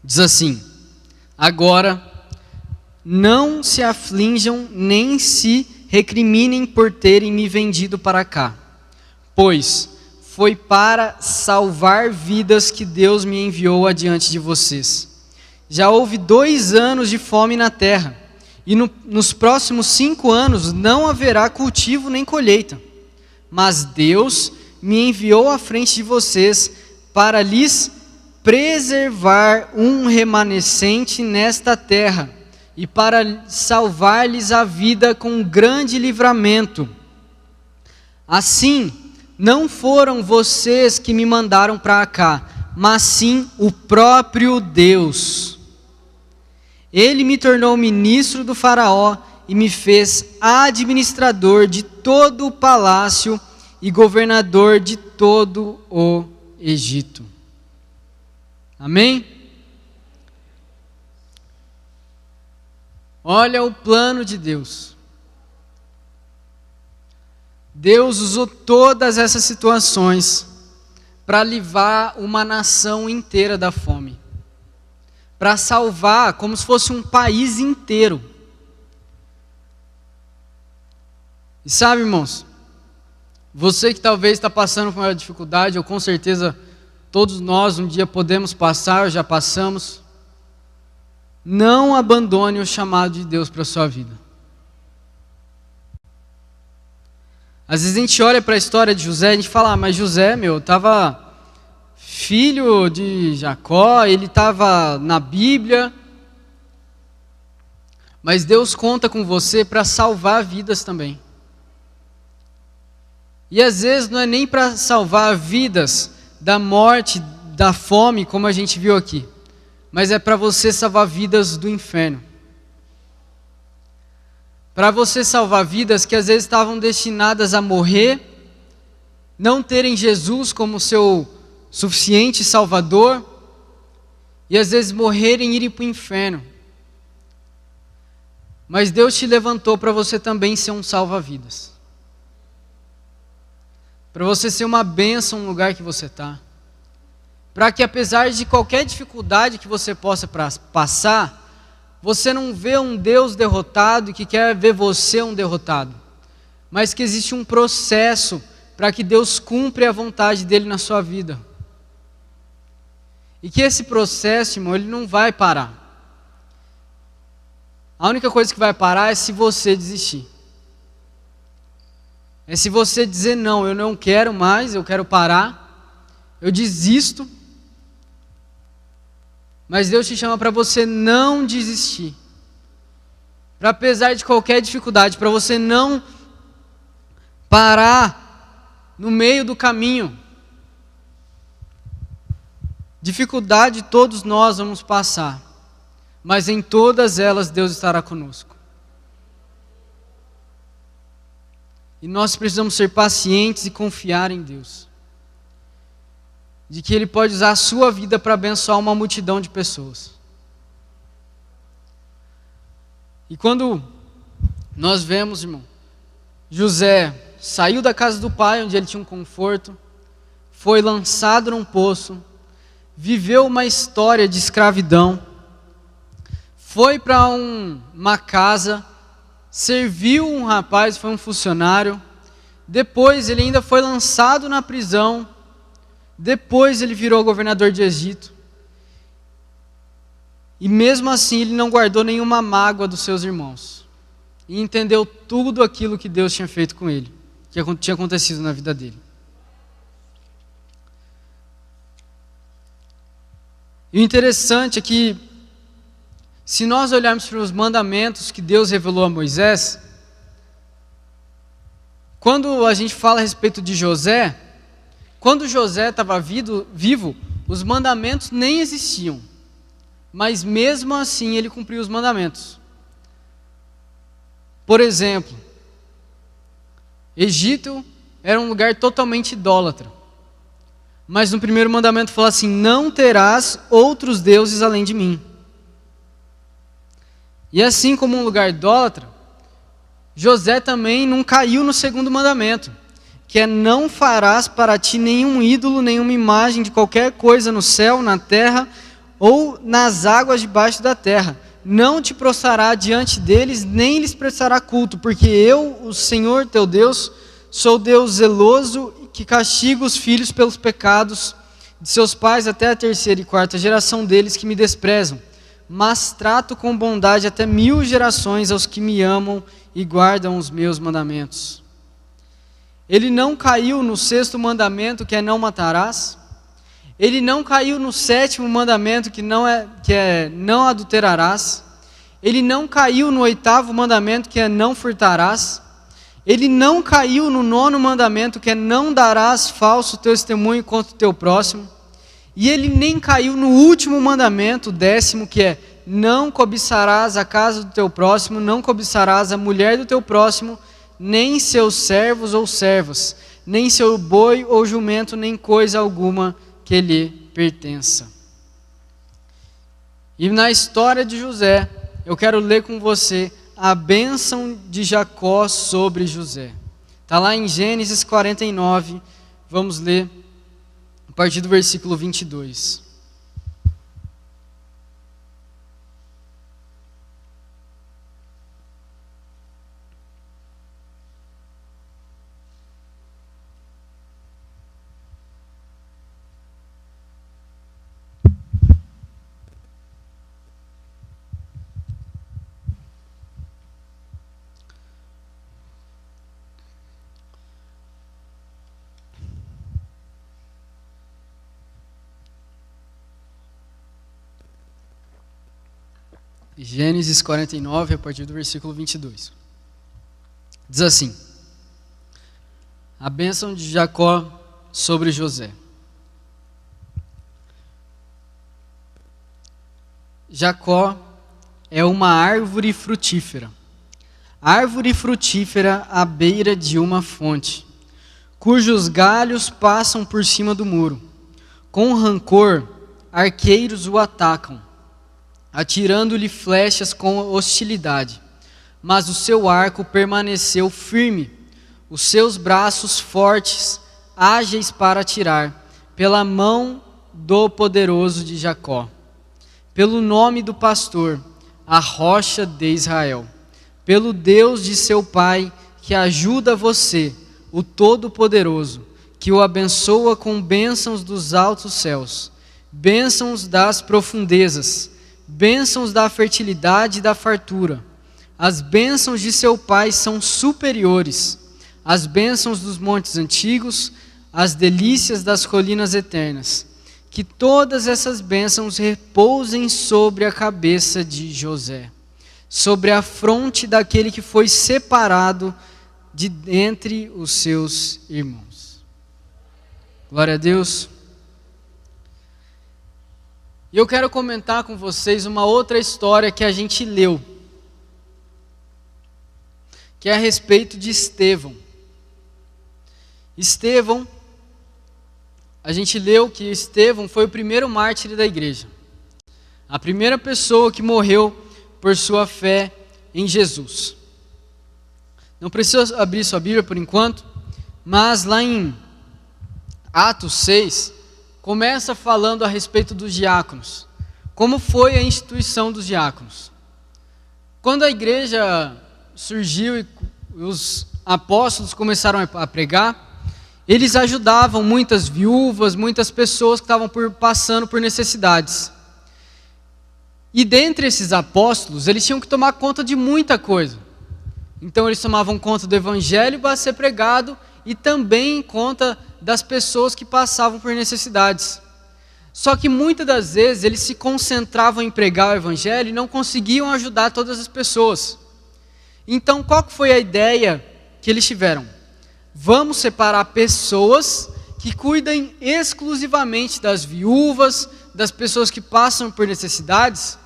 Diz assim: agora não se aflinjam nem se recriminem por terem me vendido para cá, pois foi para salvar vidas que Deus me enviou adiante de vocês. Já houve 2 anos de fome na terra, e nos próximos 5 anos não haverá cultivo nem colheita. Mas Deus me enviou à frente de vocês para lhes preservar um remanescente nesta terra, e para salvar-lhes a vida com grande livramento. Assim, não foram vocês que me mandaram para cá, mas sim o próprio Deus. Ele me tornou ministro do faraó e me fez administrador de todo o palácio e governador de todo o Egito. Amém? Olha o plano de Deus. Deus usou todas essas situações para livrar uma nação inteira da fome, para salvar como se fosse um país inteiro. E sabe, irmãos, você que talvez está passando por uma dificuldade, ou com certeza todos nós um dia podemos passar, ou já passamos, não abandone o chamado de Deus para a sua vida. Às vezes a gente olha para a história de José e a gente fala, mas José, estava filho de Jacó, ele estava na Bíblia. Mas Deus conta com você para salvar vidas também. E às vezes não é nem para salvar vidas da morte, da fome, como a gente viu aqui, mas é para você salvar vidas do inferno. Para você salvar vidas que às vezes estavam destinadas a morrer, não terem Jesus como seu suficiente Salvador, e às vezes morrerem e irem para o inferno. Mas Deus te levantou para você também ser um salva-vidas. Para você ser uma bênção no lugar que você está. Para que apesar de qualquer dificuldade que você possa passar, você não vê um Deus derrotado que quer ver você um derrotado. Mas que existe um processo para que Deus cumpra a vontade dele na sua vida. E que esse processo, irmão, ele não vai parar. A única coisa que vai parar é se você desistir. É se você dizer, não, eu não quero mais, eu quero parar, eu desisto. Mas Deus te chama para você não desistir. Para apesar de qualquer dificuldade, para você não parar no meio do caminho. Dificuldade todos nós vamos passar, mas em todas elas Deus estará conosco. E nós precisamos ser pacientes e confiar em Deus. De que Ele pode usar a sua vida para abençoar uma multidão de pessoas. E quando nós vemos, irmão, José saiu da casa do pai, onde ele tinha um conforto, foi lançado num poço, viveu uma história de escravidão, foi para uma casa, serviu um rapaz, foi um funcionário, depois ele ainda foi lançado na prisão, depois ele virou governador de Egito, e mesmo assim ele não guardou nenhuma mágoa dos seus irmãos, e entendeu tudo aquilo que Deus tinha feito com ele, que tinha acontecido na vida dele. E o interessante é que, se nós olharmos para os mandamentos que Deus revelou a Moisés, quando a gente fala a respeito de José, quando José estava vivo, os mandamentos nem existiam. Mas mesmo assim ele cumpriu os mandamentos. Por exemplo, Egito era um lugar totalmente idólatra. Mas no primeiro mandamento fala assim: não terás outros deuses além de mim. E assim como um lugar idólatra, José também não caiu no segundo mandamento, que é: não farás para ti nenhum ídolo, nenhuma imagem de qualquer coisa no céu, na terra ou nas águas debaixo da terra. Não te prostrará diante deles, nem lhes prestará culto, porque eu, o Senhor teu Deus, sou Deus zeloso, que castiga os filhos pelos pecados de seus pais até a terceira e quarta geração deles que me desprezam, mas trato com bondade até 1000 gerações aos que me amam e guardam os meus mandamentos. Ele não caiu no sexto mandamento, que é: não matarás. Ele não caiu no sétimo mandamento, que é não adulterarás. Ele não caiu no oitavo mandamento, que é: não furtarás. Ele não caiu no nono mandamento, que é: não darás falso testemunho contra o teu próximo. E ele nem caiu no último mandamento, o 10º, que é: não cobiçarás a casa do teu próximo, não cobiçarás a mulher do teu próximo, nem seus servos ou servas, nem seu boi ou jumento, nem coisa alguma que lhe pertença. E na história de José, eu quero ler com você a bênção de Jacó sobre José. Está lá em Gênesis 49, vamos ler a partir do versículo 22. Gênesis 49, a partir do versículo 22. Diz assim: a bênção de Jacó sobre José. Jacó é uma árvore frutífera à beira de uma fonte, cujos galhos passam por cima do muro. Com rancor, arqueiros o atacam, atirando-lhe flechas com hostilidade. Mas o seu arco permaneceu firme, os seus braços fortes, ágeis para atirar, pela mão do poderoso de Jacó, pelo nome do pastor, a rocha de Israel, pelo Deus de seu pai, que ajuda você, o Todo-Poderoso, que o abençoa com bênçãos dos altos céus, bênçãos das profundezas, bênçãos da fertilidade e da fartura. As bênçãos de seu pai são superiores, as bênçãos dos montes antigos, as delícias das colinas eternas. Que todas essas bênçãos repousem sobre a cabeça de José, sobre a fronte daquele que foi separado de entre os seus irmãos. Glória a Deus. E eu quero comentar com vocês uma outra história que a gente leu, que é a respeito de Estevão. Estevão, a gente leu que Estevão foi o primeiro mártir da igreja, a primeira pessoa que morreu por sua fé em Jesus. Não precisa abrir sua Bíblia por enquanto, mas lá em Atos 6, começa falando a respeito dos diáconos. Como foi a instituição dos diáconos? Quando a igreja surgiu e os apóstolos começaram a pregar, eles ajudavam muitas viúvas, muitas pessoas que estavam passando por necessidades. E dentre esses apóstolos, eles tinham que tomar conta de muita coisa. Então eles tomavam conta do evangelho para ser pregado e também conta das pessoas que passavam por necessidades. Só que muitas das vezes eles se concentravam em pregar o evangelho e não conseguiam ajudar todas as pessoas. Então qual que foi a ideia que eles tiveram? Vamos separar pessoas que cuidem exclusivamente das viúvas, das pessoas que passam por necessidades,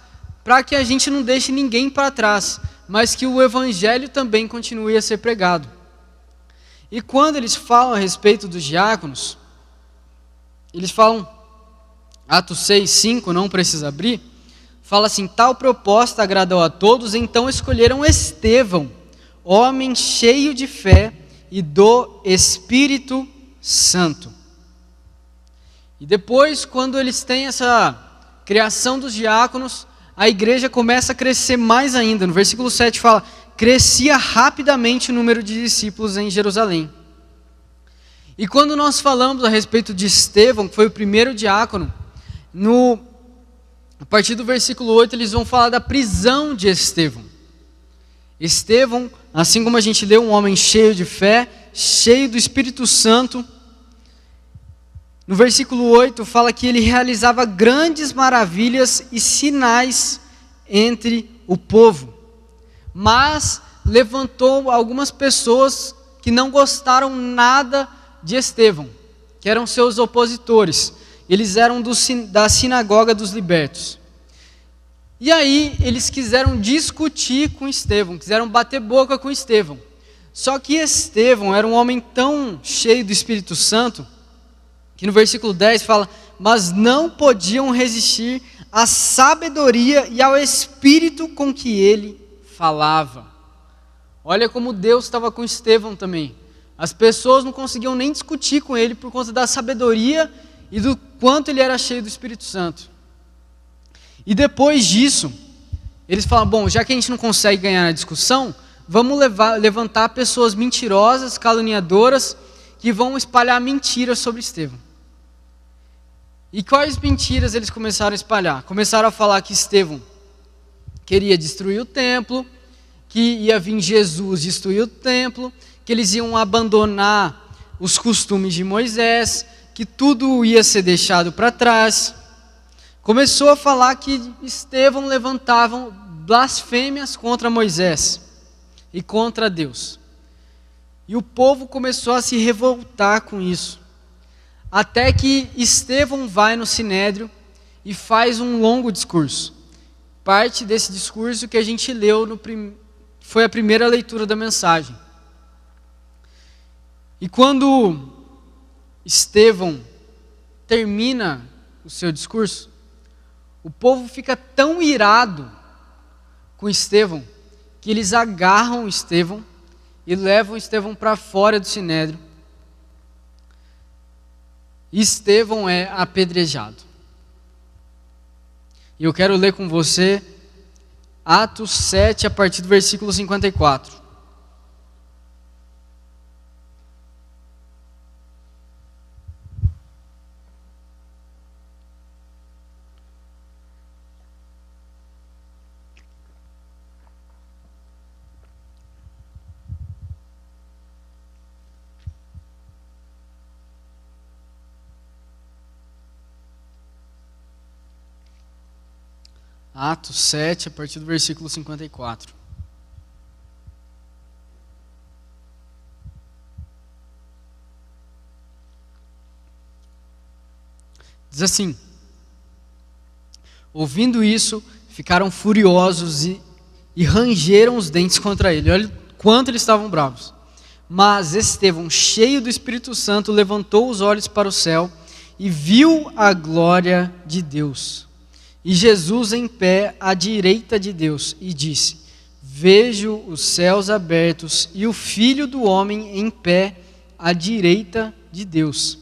para que a gente não deixe ninguém para trás, mas que o evangelho também continue a ser pregado. E quando eles falam a respeito dos diáconos, eles falam, Atos 6, 5, não precisa abrir, fala assim: tal proposta agradou a todos, então escolheram Estevão, homem cheio de fé e do Espírito Santo. E depois, quando eles têm essa criação dos diáconos, a igreja começa a crescer mais ainda. No versículo 7 fala: crescia rapidamente o número de discípulos em Jerusalém. E quando nós falamos a respeito de Estevão, que foi o primeiro diácono, a partir do versículo 8 eles vão falar da prisão de Estevão. Estevão, assim como a gente leu, um homem cheio de fé, cheio do Espírito Santo. No versículo 8 fala que ele realizava grandes maravilhas e sinais entre o povo. Mas levantou algumas pessoas que não gostaram nada de Estevão, que eram seus opositores. Eles eram da sinagoga dos libertos. E aí eles quiseram discutir com Estevão, quiseram bater boca com Estevão. Só que Estevão era um homem tão cheio do Espírito Santo, que no versículo 10 fala: mas não podiam resistir à sabedoria e ao espírito com que ele falava. Olha como Deus estava com Estevão também. As pessoas não conseguiam nem discutir com ele por conta da sabedoria e do quanto ele era cheio do Espírito Santo. E depois disso, eles falam: bom, já que a gente não consegue ganhar na discussão, vamos levantar pessoas mentirosas, caluniadoras, que vão espalhar mentiras sobre Estevão. E quais mentiras eles começaram a espalhar? Começaram a falar que Estevão queria destruir o templo, que ia vir Jesus destruir o templo, que eles iam abandonar os costumes de Moisés, que tudo ia ser deixado para trás. Começou a falar que Estevão levantava blasfêmias contra Moisés e contra Deus. E o povo começou a se revoltar com isso. Até que Estevão vai no Sinédrio e faz um longo discurso. Parte desse discurso que a gente leu, foi a primeira leitura da mensagem. E quando Estevão termina o seu discurso, o povo fica tão irado com Estevão, que eles agarram Estevão e levam Estevão para fora do Sinédrio. E Estevão é apedrejado. E eu quero ler com você Atos 7, a partir do versículo 54. Atos 7, a partir do versículo 54. Diz assim: ouvindo isso, ficaram furiosos e rangeram os dentes contra ele. Olha quanto eles estavam bravos. Mas Estevão, cheio do Espírito Santo, levantou os olhos para o céu e viu a glória de Deus. E Jesus em pé à direita de Deus, e disse: vejo os céus abertos e o Filho do Homem em pé à direita de Deus.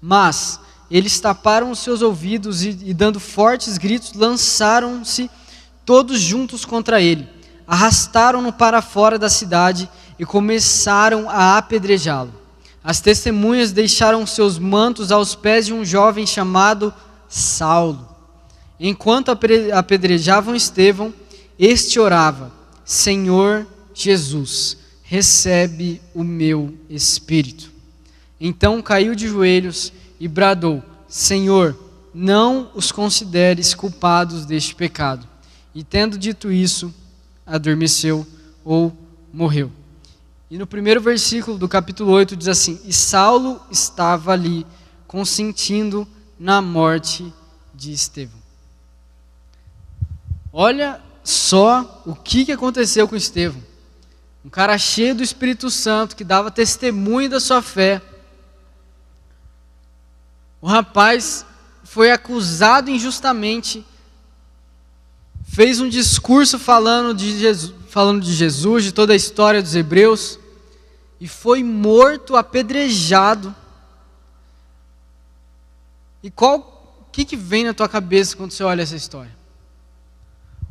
Mas eles taparam os seus ouvidos e dando fortes gritos, lançaram-se todos juntos contra ele. Arrastaram-no para fora da cidade e começaram a apedrejá-lo. As testemunhas deixaram seus mantos aos pés de um jovem chamado Saulo. Enquanto apedrejavam Estevão, este orava: Senhor Jesus, recebe o meu espírito. Então caiu de joelhos e bradou: Senhor, não os consideres culpados deste pecado. E tendo dito isso, adormeceu ou morreu. E no primeiro versículo do capítulo 8 diz assim: e Saulo estava ali, consentindo na morte de Estevão. Olha só o que aconteceu com Estevão. Um cara cheio do Espírito Santo, que dava testemunho da sua fé. O rapaz foi acusado injustamente, fez um discurso falando de Jesus, de toda a história dos hebreus, e foi morto, apedrejado. E o que vem na tua cabeça quando você olha essa história?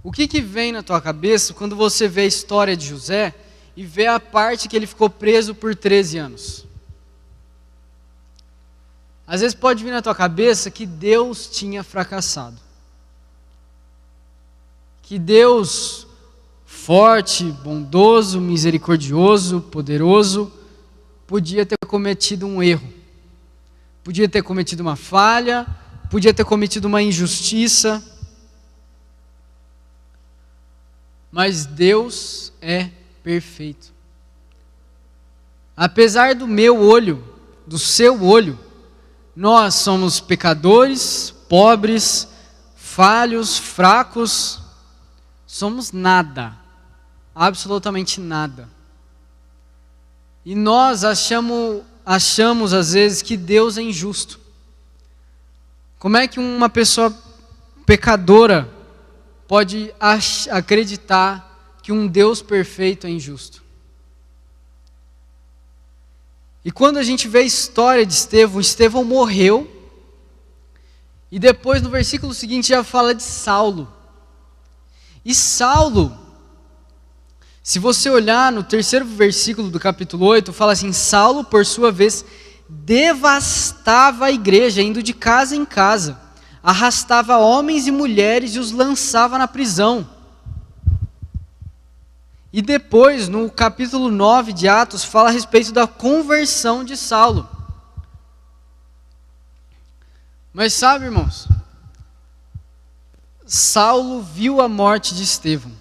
O que vem na tua cabeça quando você vê a história de José e vê a parte que ele ficou preso por 13 anos? Às vezes pode vir na tua cabeça que Deus tinha fracassado. Que Deus, forte, bondoso, misericordioso, poderoso, podia ter cometido um erro. Podia ter cometido uma falha, podia ter cometido uma injustiça. Mas Deus é perfeito. Apesar do meu olho, do seu olho, nós somos pecadores, pobres, falhos, fracos, somos nada, absolutamente nada. E nós achamos às vezes que Deus é injusto. Como é que uma pessoa pecadora pode acreditar que um Deus perfeito é injusto? E quando a gente vê a história de Estevão morreu, e depois no versículo seguinte já fala de Saulo. E Saulo, se você olhar no terceiro versículo do capítulo 8, fala assim: Saulo, por sua vez, devastava a igreja, indo de casa em casa, arrastava homens e mulheres e os lançava na prisão. E depois, no capítulo 9 de Atos, fala a respeito da conversão de Saulo. Mas sabe, irmãos, Saulo viu a morte de Estevão.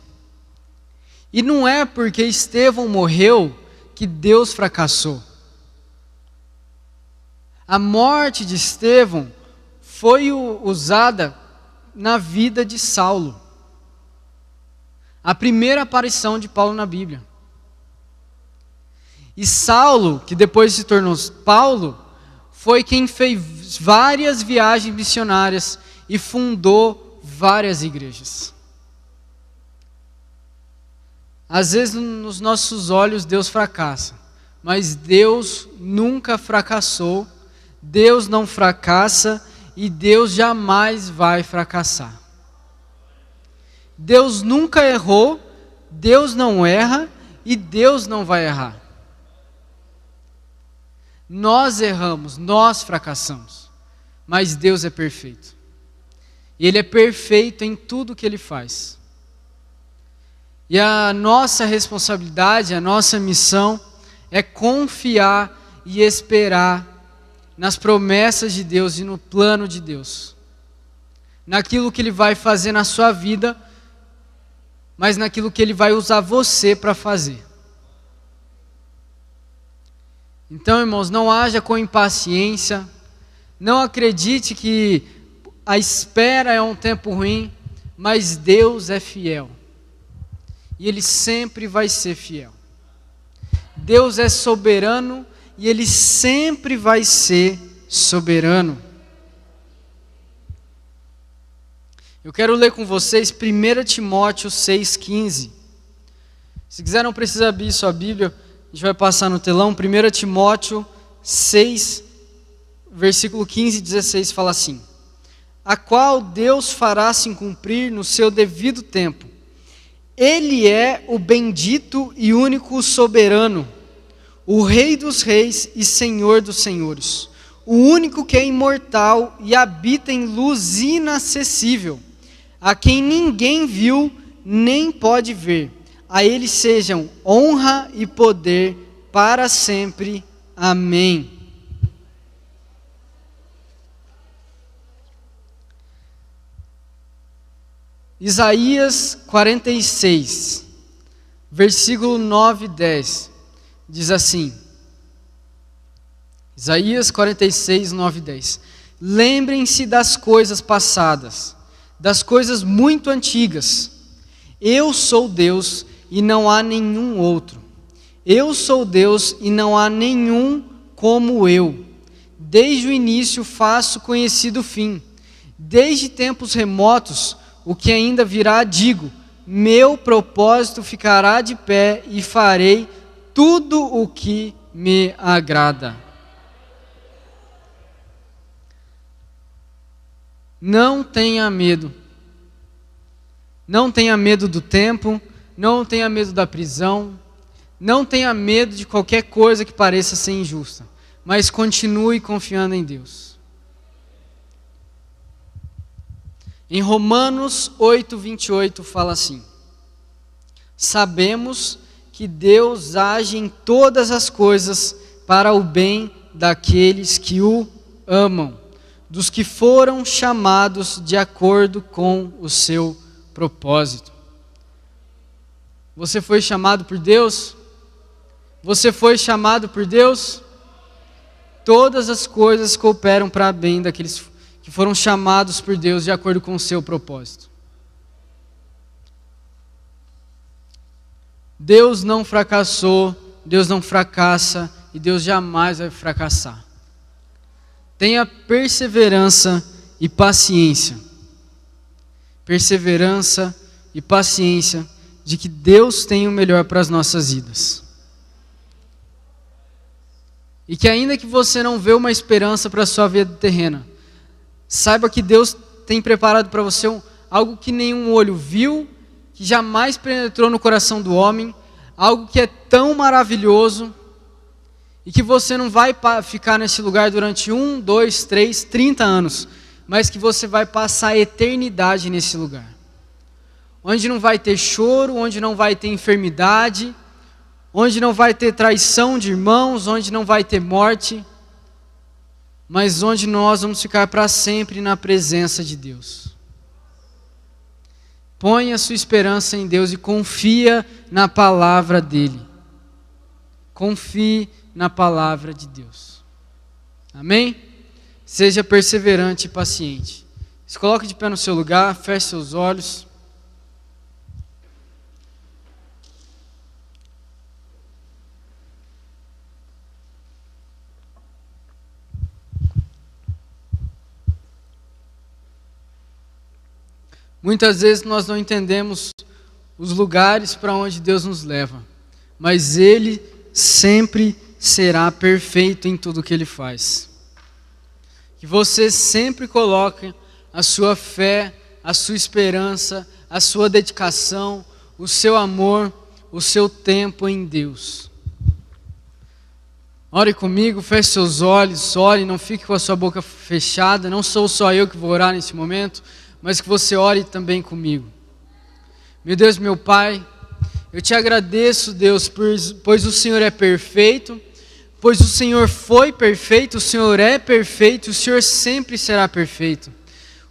E não é porque Estevão morreu que Deus fracassou. A morte de Estevão foi usada na vida de Saulo. A primeira aparição de Paulo na Bíblia. E Saulo, que depois se tornou Paulo, foi quem fez várias viagens missionárias e fundou várias igrejas. Às vezes nos nossos olhos Deus fracassa, mas Deus nunca fracassou, Deus não fracassa e Deus jamais vai fracassar. Deus nunca errou, Deus não erra e Deus não vai errar. Nós erramos, nós fracassamos, mas Deus é perfeito. E Ele é perfeito em tudo que Ele faz. E a nossa responsabilidade, a nossa missão é confiar e esperar nas promessas de Deus e no plano de Deus. naquilo que Ele vai fazer na sua vida, mas naquilo que Ele vai usar você para fazer. Então, irmãos, não haja com impaciência, não acredite que a espera é um tempo ruim, mas Deus é fiel. E Ele sempre vai ser fiel. Deus é soberano e Ele sempre vai ser soberano. Eu quero ler com vocês 1 Timóteo 6,15. Se quiser, não precisa abrir sua Bíblia, a gente vai passar no telão. 1 Timóteo 6, versículo 15 e 16 fala assim: a qual Deus fará se cumprir no seu devido tempo. Ele é o bendito e único soberano, o Rei dos reis e Senhor dos senhores, o único que é imortal e habita em luz inacessível, a quem ninguém viu nem pode ver. A Ele sejam honra e poder para sempre. Amém. Isaías 46, versículo 9 e 10, diz assim, Isaías 46, 9 e 10, lembrem-se das coisas passadas, das coisas muito antigas. Eu sou Deus e não há nenhum outro. Eu sou Deus e não há nenhum como eu. Desde o início faço conhecido o fim. Desde tempos remotos, o que ainda virá, digo, meu propósito ficará de pé e farei tudo o que me agrada. Não tenha medo. Não tenha medo do tempo, não tenha medo da prisão, não tenha medo de qualquer coisa que pareça ser injusta, mas continue confiando em Deus. Em Romanos 8:28 fala assim: sabemos que Deus age em todas as coisas para o bem daqueles que o amam, dos que foram chamados de acordo com o seu propósito. Você foi chamado por Deus? Você foi chamado por Deus? Todas as coisas cooperam para o bem daqueles que foram chamados por Deus de acordo com o seu propósito. Deus não fracassou, Deus não fracassa e Deus jamais vai fracassar. Tenha perseverança e paciência. Perseverança e paciência de que Deus tem o melhor para as nossas vidas. E que ainda que você não vê uma esperança para a sua vida terrena, saiba que Deus tem preparado para você algo que nenhum olho viu, que jamais penetrou no coração do homem, algo que é tão maravilhoso, e que você não vai ficar nesse lugar durante 1, 2, 3, 30 anos, mas que você vai passar a eternidade nesse lugar. Onde não vai ter choro, onde não vai ter enfermidade, onde não vai ter traição de irmãos, onde não vai ter morte, mas onde nós vamos ficar para sempre na presença de Deus. Ponha a sua esperança em Deus e confia na palavra dEle. Confie na palavra de Deus. Amém? Seja perseverante e paciente. Se coloque de pé no seu lugar, feche seus olhos. Muitas vezes nós não entendemos os lugares para onde Deus nos leva, mas Ele sempre será perfeito em tudo que Ele faz. Que você sempre coloque a sua fé, a sua esperança, a sua dedicação, o seu amor, o seu tempo em Deus. Ore comigo, feche seus olhos, ore, não fique com a sua boca fechada, não sou só eu que vou orar nesse momento, mas que você ore também comigo. Meu Deus, meu Pai, eu te agradeço, Deus, pois o Senhor é perfeito, pois o Senhor foi perfeito, o Senhor é perfeito, o Senhor sempre será perfeito.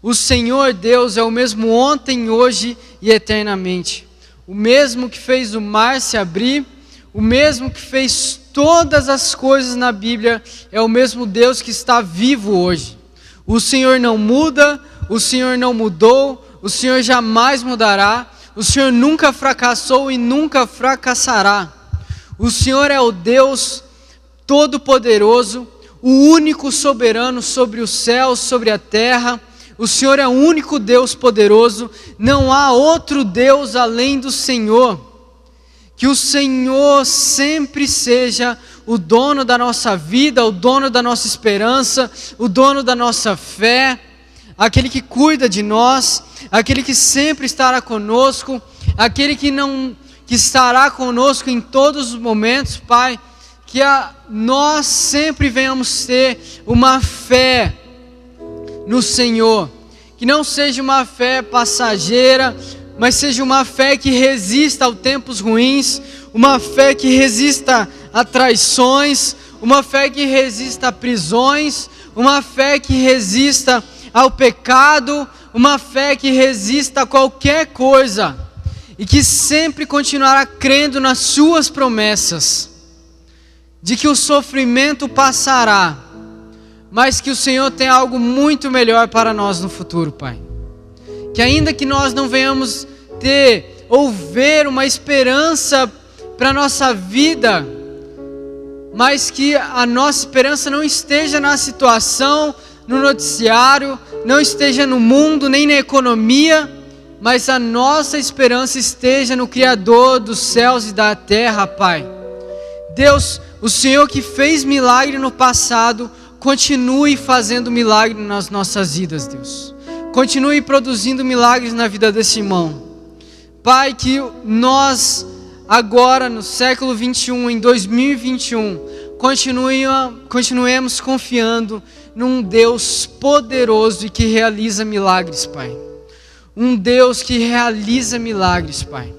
O Senhor Deus é o mesmo ontem, hoje e eternamente. O mesmo que fez o mar se abrir, o mesmo que fez todas as coisas na Bíblia, é o mesmo Deus que está vivo hoje. O Senhor não muda, o Senhor não mudou, o Senhor jamais mudará, o Senhor nunca fracassou e nunca fracassará. O Senhor é o Deus Todo-Poderoso, o único soberano sobre os céus, sobre a terra. O Senhor é o único Deus poderoso, não há outro Deus além do Senhor. Que o Senhor sempre seja o dono da nossa vida, o dono da nossa esperança, o dono da nossa fé, aquele que cuida de nós, aquele que sempre estará conosco, aquele que estará conosco em todos os momentos, Pai. Que nós sempre venhamos ter uma fé no Senhor, que não seja uma fé passageira, mas seja uma fé que resista aos tempos ruins, uma fé que resista a traições, uma fé que resista a prisões, uma fé que resista ao pecado, uma fé que resista a qualquer coisa, e que sempre continuará crendo nas suas promessas, de que o sofrimento passará, mas que o Senhor tem algo muito melhor para nós no futuro, Pai. Que ainda que nós não venhamos ter ou ver uma esperança para a nossa vida, mas que a nossa esperança não esteja na situação, no noticiário, não esteja no mundo, nem na economia, mas a nossa esperança esteja no Criador dos céus e da terra, Pai. Deus, o Senhor que fez milagre no passado, continue fazendo milagre nas nossas vidas, Deus. Continue produzindo milagres na vida desse irmão. Pai, que nós agora no século 21, em 2021, continuemos confiando num Deus poderoso e que realiza milagres, Pai. Um Deus que realiza milagres, Pai.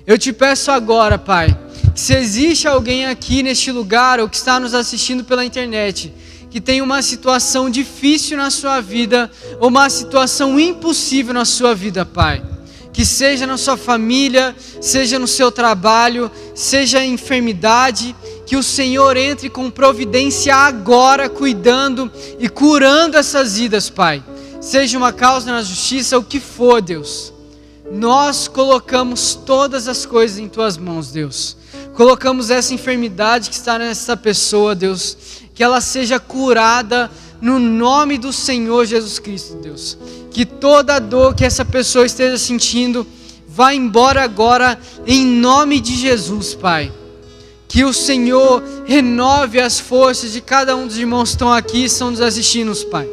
Eu te peço agora, Pai, que se existe alguém aqui neste lugar ou que está nos assistindo pela internet, que tem uma situação difícil na sua vida, ou uma situação impossível na sua vida, Pai. Que seja na sua família, seja no seu trabalho, seja em enfermidade, que o Senhor entre com providência agora, cuidando e curando essas vidas, Pai. Seja uma causa na justiça, o que for, Deus. Nós colocamos todas as coisas em Tuas mãos, Deus. Colocamos essa enfermidade que está nessa pessoa, Deus, que ela seja curada no nome do Senhor Jesus Cristo, Deus. Que toda dor que essa pessoa esteja sentindo vá embora agora, em nome de Jesus, Pai. Que o Senhor renove as forças de cada um dos irmãos que estão aqui e estão nos assistindo, Pai.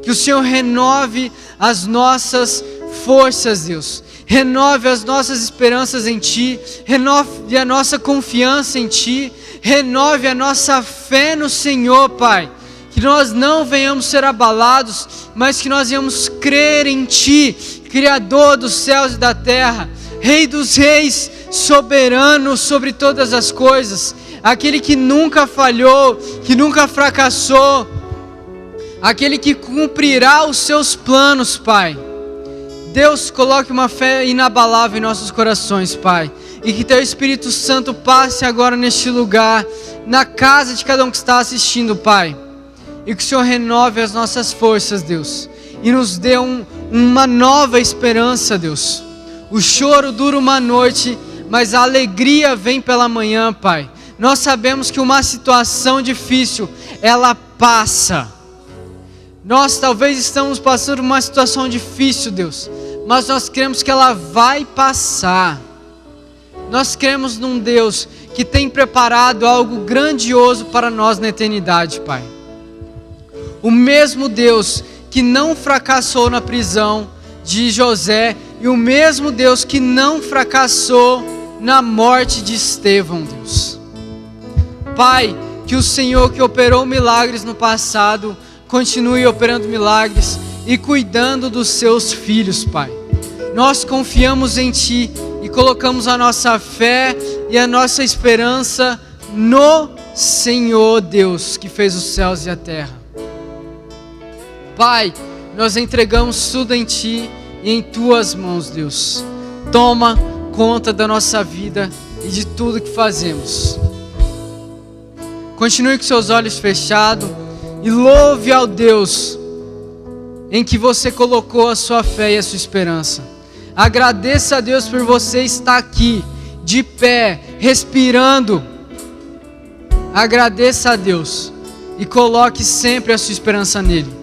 Que o Senhor renove as nossas forças, Deus. Renove as nossas esperanças em Ti, renove a nossa confiança em Ti, renove a nossa fé no Senhor, Pai. Que nós não venhamos ser abalados, mas que nós venhamos crer em Ti, Criador dos céus e da terra, Rei dos reis, soberano sobre todas as coisas, aquele que nunca falhou, que nunca fracassou, aquele que cumprirá os Seus planos, Pai. Deus, coloque uma fé inabalável em nossos corações, Pai. E que Teu Espírito Santo passe agora neste lugar, na casa de cada um que está assistindo, Pai. E que o Senhor renove as nossas forças, Deus. E nos dê uma nova esperança, Deus. O choro dura uma noite, mas a alegria vem pela manhã, Pai. Nós sabemos que uma situação difícil, ela passa. Nós talvez estamos passando uma situação difícil, Deus, mas nós cremos que ela vai passar. Nós cremos num Deus que tem preparado algo grandioso para nós na eternidade, Pai. O mesmo Deus que não fracassou na prisão de José e o mesmo Deus que não fracassou na morte de Estevão, Deus. Pai, que o Senhor que operou milagres no passado continue operando milagres e cuidando dos Seus filhos, Pai. Nós confiamos em Ti e colocamos a nossa fé e a nossa esperança no Senhor Deus que fez os céus e a terra. Pai, nós entregamos tudo em Ti e em Tuas mãos, Deus. Toma conta da nossa vida e de tudo que fazemos. Continue com seus olhos fechados e louve ao Deus em que você colocou a sua fé e a sua esperança. Agradeça a Deus por você estar aqui, de pé, respirando. Agradeça a Deus e coloque sempre a sua esperança nele.